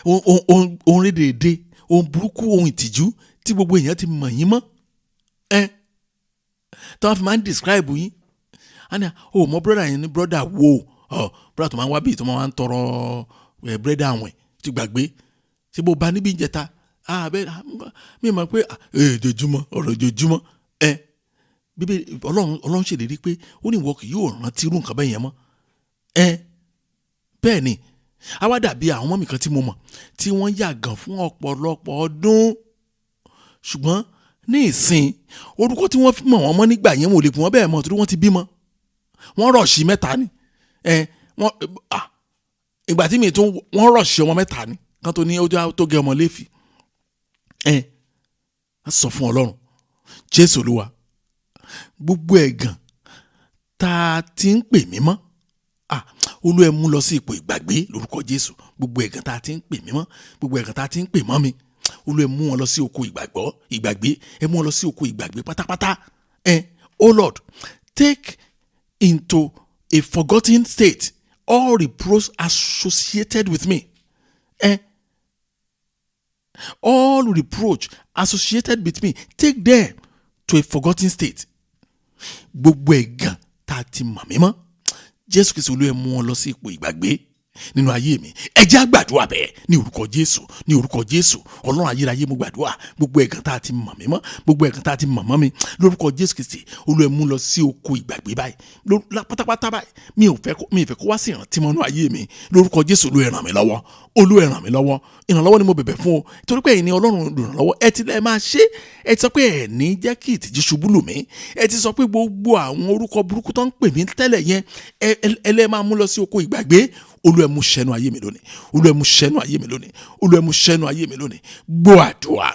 Ohun rédèrèdè, ohun burúkú, ohun ìtìjú tí gbogbo èèyàn ti mọ̀ yín mọ́. Tí wọ́n fi máa ń describe yín. O mọ brother yẹn ní brother wo brother tó máa ń wá bíi tó máa ń tọrọ brother àwọn ti gbàgbé ṣé bó ba níbi ìjẹta mi mọ̀ pé ojoojúmọ́ ọ̀rọ̀ ojoojúmọ́ bíbélì Ọlọ́run ṣèlérí pé ó ní ìwọ kì yóò rántí irú nǹkan bẹ́ẹ̀ yẹn mọ́. Bẹ́ẹ̀ ni àwa dàbí àwọn ọmọ mi kan tí mo mọ̀ tí wọ́n yàgàn fún ọ̀pọ̀lọpọ̀ ọdún, ṣùgbọ́n ní ìsìn orúkọ tí wọ́n fi mọ̀ wọ́n mọ́ nígbà yẹn wọn ò lè pè wọ́n bẹ́ẹ̀ mọ́ torí wọ́n ti bímọ. Wọ́n rọ̀ṣì mẹ́ta ni ìgbà tí mi tún wọ́n rọ̀ṣì ọmọ mẹ́ta ni kan tó ní ó tó gé ọmọ Léfì. A sọ fún Ọlọ́run Jésù Olúwa, gbogbo ẹ̀gàn tá a ti ń pè mí mọ́, Olúwa ẹ mú lọ sí ipò ìgbàgbé lórúkọ Jésù. Gbogbo ẹ̀gàn tá a ti ń pè mí mọ́, gbogbo ẹ̀gàn tá a ti ń pè mọ́ mi, Olúwa ẹ mú wọn lọ sí oko ìgbàgbé, ẹ mú wọn lọ sí oko ìgbàgbé pátápátá. Oh Lord, take into a forgotten state all reproach associated with me. All reproach associated with me, take them to a forgotten state. Gbogbo ẹ̀gàn tá a ti mọ̀ mí mọ́, Jésù Kristi Olúwa ẹ mú wọn lọ sí ipò ìgbàgbé nínú ayé mi. Ẹ jẹ́ á gbàdúrà bẹ́ẹ̀ ní orúkọ Jésù, ní orúkọ Jésù. Ọlọ́run ayérayé mo gbàdúrà gbogbo ẹ̀gàn tá a ti mọ̀ mí mọ́, gbogbo ẹ̀gàn tá a ti mọ̀ mọ́ mi lórúkọ Jésù Kristi Olúwa ẹ mú lọ sí oko ìgbàgbé báyìí pátápátá báyìí. Mi ò fẹ́ kó wá sí ìrántí mọ́nú ayé mi lórúkọ Jésù. Olúwa ẹ ràn mí lọ́wọ́, Olúwa ẹ ràn mí lọ́wọ́. Ìrànlọ́wọ́ ni mo bẹ̀bẹ̀ fún o torí pé ẹ̀yin ni Ọlọ́run olùrànlọ́wọ́. Ẹ ti lẹ́ máa ṣe, ẹ ti sọ pé ẹ ní jẹ́ kí ìtìjú ṣubú lù mí. Ẹ ti sọ pé gbogbo àwọn orúkọ burúkú tó ń pè mí tẹ́lẹ̀ yẹn ẹ lẹ́ máa mú lọ sí oko ìgbàgbé. Olúwa ẹ mú ṣẹ́nu ayé mi lónìí, Olúwa ẹ mú ṣẹ́nu ayé mi lónìí, Olúwa ẹ mú ṣẹ́nu ayé mi lónìí. Gbọ́ àdúrà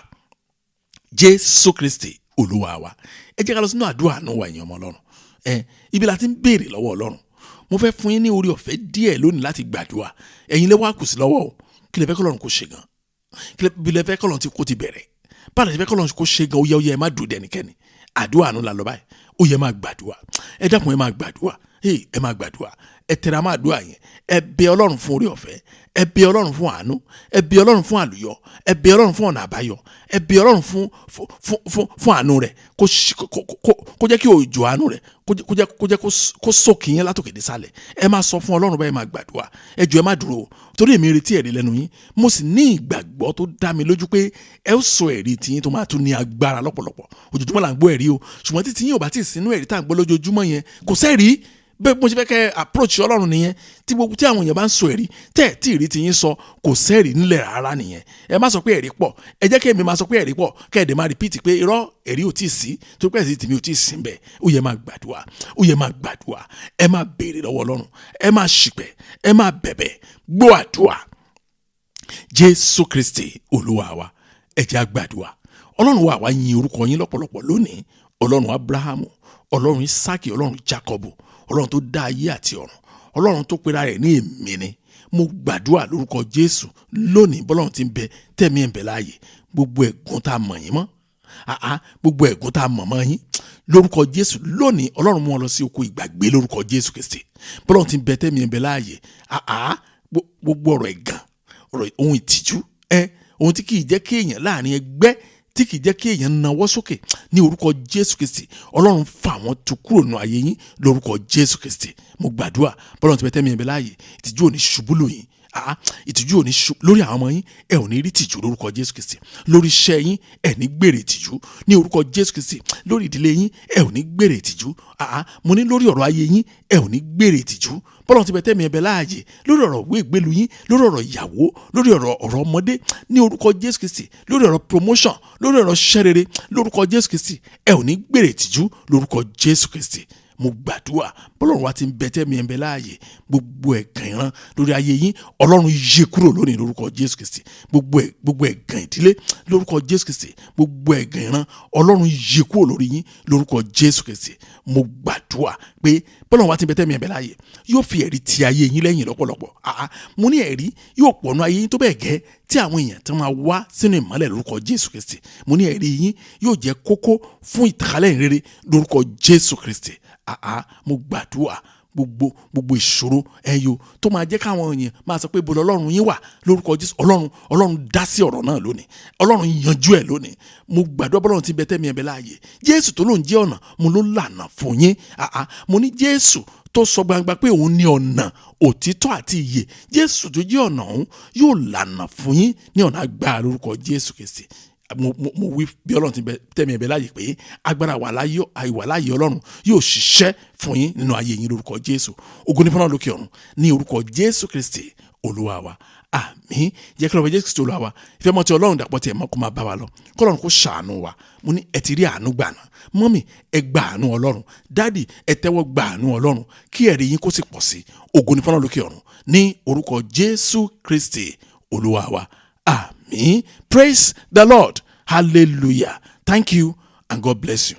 Jésù Kristi Olúwa wa. Ẹ jẹ́ ká lọ sínú àdúrà náà wà ẹ̀yin ọmọ Ọlọ́run. Ibi la ti ń béèrè lọ́wọ́ Ọlọ́run. Mo fẹ́ fún yín ní orí ọ̀fẹ́ díẹ̀ lónìí láti gbàdúrà. Ẹ̀yin lè wá kù sí lọ́wọ́ o. Kí lẹ fẹ́ k'Ọlọ́run kó ṣe gan? Kí lẹ fẹ́ k'Ọlọ́run kó ti bẹ̀rẹ̀? Báwo lẹ fẹ́ k'Ọlọ́run kó ṣe gan? Ó yẹ ẹ má dùn dẹnikẹ́ni. Àdúrà àánú la lọ báyìí. Ó yẹ máa gbàdúrà. Ẹ dákun ẹ máa gbàdúrà. Ẹ máa gbàdúrà. Ẹ tẹra máa dúà yẹn. Ẹ bẹ̀ Ọlọ́run fún orí ọ̀fẹ́. Ẹ bẹ̀ Ọlọ́run fún àánú. Ẹ bẹ̀ Ọlọ́run fún àlùyọ. Ẹ bẹ̀ Ọlọ́run fún ọ̀nà àbáyọ. Ẹ bẹ̀ Ọlọ́run fún àánú rẹ̀ kó jẹ́ kí òjò àánú rẹ̀ kó jẹ́ kó sókè yín látòkè désàlẹ̀. Ẹ máa sọ fún Ọlọ́run báyìí máa gbàdúrà. Ẹ jọ̀ọ́ ẹ má dúró torí èmi retí ẹ̀rí lẹ́nu yín. Mo sì ní ìgbàgbọ́ tó dá mi lójú pé ẹ ó sọ ẹ̀rí tiyín tó máa tún ní agbára lọ́pọ̀lọpọ̀. Ojoojúmọ́ là ń gbọ́ ẹ̀rí o, ṣùgbọ́n tí tiyín ò bá tí ì sínú ẹ̀rí tá à ń gbọ́ lójoojúmọ́ yẹn kò sẹ́rí. Bẹ́ẹ̀ mo ṣe fẹ́ kẹ́ approach Ọlọ́run nìyẹn. Tí àwọn èèyàn bá ń sọ ẹ̀rí tí ìrí ti yín sọ kò sẹ́rí nílẹ̀ rárá nìyẹn. Ẹ má sọ pé ẹ̀rí pọ̀, ẹ jẹ́ kí èmi máa sọ pé ẹ̀rí pọ̀, kẹ́ẹ̀dẹ̀ máa repeat pé irọ́ ẹ̀rí ò tí ì sí tó pẹ́ sí tèmi ò tí ì sí bẹ́ẹ̀. Ó yẹ máa gbàdúrà, ó yẹ máa gbàdúrà. Ẹ máa béèrè lọ́wọ́ Ọlọ́run, ẹ máa ṣìpẹ̀, ẹ máa bẹ̀bẹ̀. Gbọ́ àdúrà Jésù Kristi Olúwa wa. Ẹ jẹ́ á gbàdúrà. Ọlọ́run wa wá yin orúkọ yín lọ́pọ̀lọpọ̀ lónìí. Ọlọ́run Abrahamu, Ọlọ́run Isaki, Ọlọ́run Jacobu, Ọlọ́run tó dá ayé àti ọ̀run, Ọlọ́run tó pera rẹ̀ ní èmi ni. Mo gbàdúrà lórúkọ Jésù lónìí bọ́lọ́run ti ń bẹ tẹ̀mí ẹ̀ ń bẹ láàyè. Gbogbo ẹ̀gún tá a mọ̀ yín mọ́, gbogbo ẹ̀gún tá a mọ̀ mọ́ yín lórúkọ Jésù lónìí Ọlọ́run mú wọn lọ sí oko ìgbàgbé lórúkọ Jésù Kristi. Bọ́lọ́run ti ń bẹ tẹ̀mí ẹ̀ ń bẹ láàyè. Gbogbo ọ̀rọ̀ ẹ̀gàn, ọ̀rọ̀ ohun ìtìjú, ohun tí kì í jẹ́ kí èèyàn láàrin ẹgbẹ́ tí kì í jẹ́ kí èèyàn nawọ́ sókè ní orúkọ Jésù Kristi Ọlọ́run fà wọ́n tu kúrò nínú ayé yín lórúkọ Jésù Kristi. Mo gbàdúrà bọ́lọ́run ti bẹ tẹ́mi ẹ̀bẹ̀ láàyè ìtìjú ò ní ṣubú lù yín ìtìjú ò ní ṣubú lórí àwọn ọmọ yín, ẹ ò ní rí tìjú lórúkọ Jésù Kristi. Lórí iṣẹ́ yín ẹ ní gbèrè ìtìjú ní orúkọ Jésù Kristi. Lórí ìdílé yín ẹ ò ní gbèrè ìtìjú. Mo ní lórí ọ̀rọ̀ ayé yín ẹ ò ní gbèrè ìtìjú. Bọ́lọ́run ti bẹ tẹ́mi ẹ̀bẹ̀ láàyè lórí ọ̀rọ̀ ìwé ìgbélu yín, lórí ọ̀rọ̀ ìyàwó, lórí ọ̀rọ̀ ọmọdé ní orúkọ Jésù Kristi, lórí ọ̀rọ̀ promotion, lórí ọ̀rọ̀ iṣẹ́ rere lórúkọ Jésù Kristi, ẹ ò ní gbèrè ìtìjú lórúkọ Jésù Kristi. Mo gbàdúrà bọ́lọ́run wa ti ń bẹ tẹ́mi ẹ̀bẹ̀ láàyè gbogbo ẹ̀gàn ìran lórí ayé yín Ọlọ́run yí kúrò lónìí lórúkọ Jésù Kristi. Gbogbo ẹ̀gàn ìdílé lórúkọ Jésù Kristi, gbogbo ẹ̀gàn ìran Ọlọ́run yí kúrò lórí yín lórúkọ Jésù Kristi. Mo gbàdúrà pé bọ́lọ́run wa ti ń bẹ tẹ́mi ẹ̀bẹ̀ láàyè yóò fi ẹ̀rí ti ayé yín lẹ́yìn lọ́pọ̀lọpọ̀. Mo ní ẹ̀rí yóò pọ̀nú ayé yín tó bẹ́ẹ̀ gẹ́ tí àwọn èèyàn tó máa wá sínú ìmọ́lẹ̀ lórúkọ Jésù Kristi. Mo ní ẹ̀rí yín yóò jẹ́ kókó fún ìtàkálẹ̀ ìrere lórúkọ Jésù Kristi. Mo gbàdúrà gbogbo ìṣòro ẹyọ tó máa jẹ́ káwọn èèyàn máa sọ pé bọ́lá Ọlọ́run yín wà lórúkọ Jésù. Ọlọ́run dá sí ọ̀rọ̀ náà lónìí. Ọlọ́run yanjú ẹ̀ lónìí. Mo gbàdúrà bọ́lọ́run ti bẹ tẹ́mi ẹ̀bẹ̀ láàyè Jésù tó lóun jẹ́ ọ̀nà mo ló lànà fún yín. Mo ní Jésù tó sọ gbangba pé òun ní ọ̀nà òtítọ́ àti ìyè. Jésù tó jẹ́ ọ̀nà òun yóò lànà fún yín ní ọ̀nà agbára lórúkọ Jésù Kristi. Mo wí bí Ọlọ́run ti tẹ́mi ẹ̀bẹ̀ láàyè pé agbára ìwà láàyè Ọlọ́run yóò ṣiṣẹ́ fún yín nínú ayé yín lórúkọ Jésù. Ògo ni fún Ọlọ́run lókè ọ̀run ní orúkọ Jésù Kristi Olúwa wa. Àmín. Jẹ́ kí lọ́wọ́ Jésù Kristi Olúwa wa ìfẹ́ mọ́ ti Ọlọ́run dàpọ̀ tí ẹ̀ mọ́ kó máa bá wa lọ. Kọ́lọ́run kó ṣàánú wa. Mo ní ẹ ti rí àánú gbà náà. Mọ́mì ẹ gba àánú Ọlọ́run. Dádì ẹ tẹ́wọ́ gba àánú Ọlọ́run kí ẹ̀rí yín kó sì pọ̀ sí. Ògo ni fún Ọlọ́run lókè ọ̀run ní orúkọ Jésù Kristi Olúwa wa. Àmín. Praise the Lord. Hallelujah. Thank you and God bless you.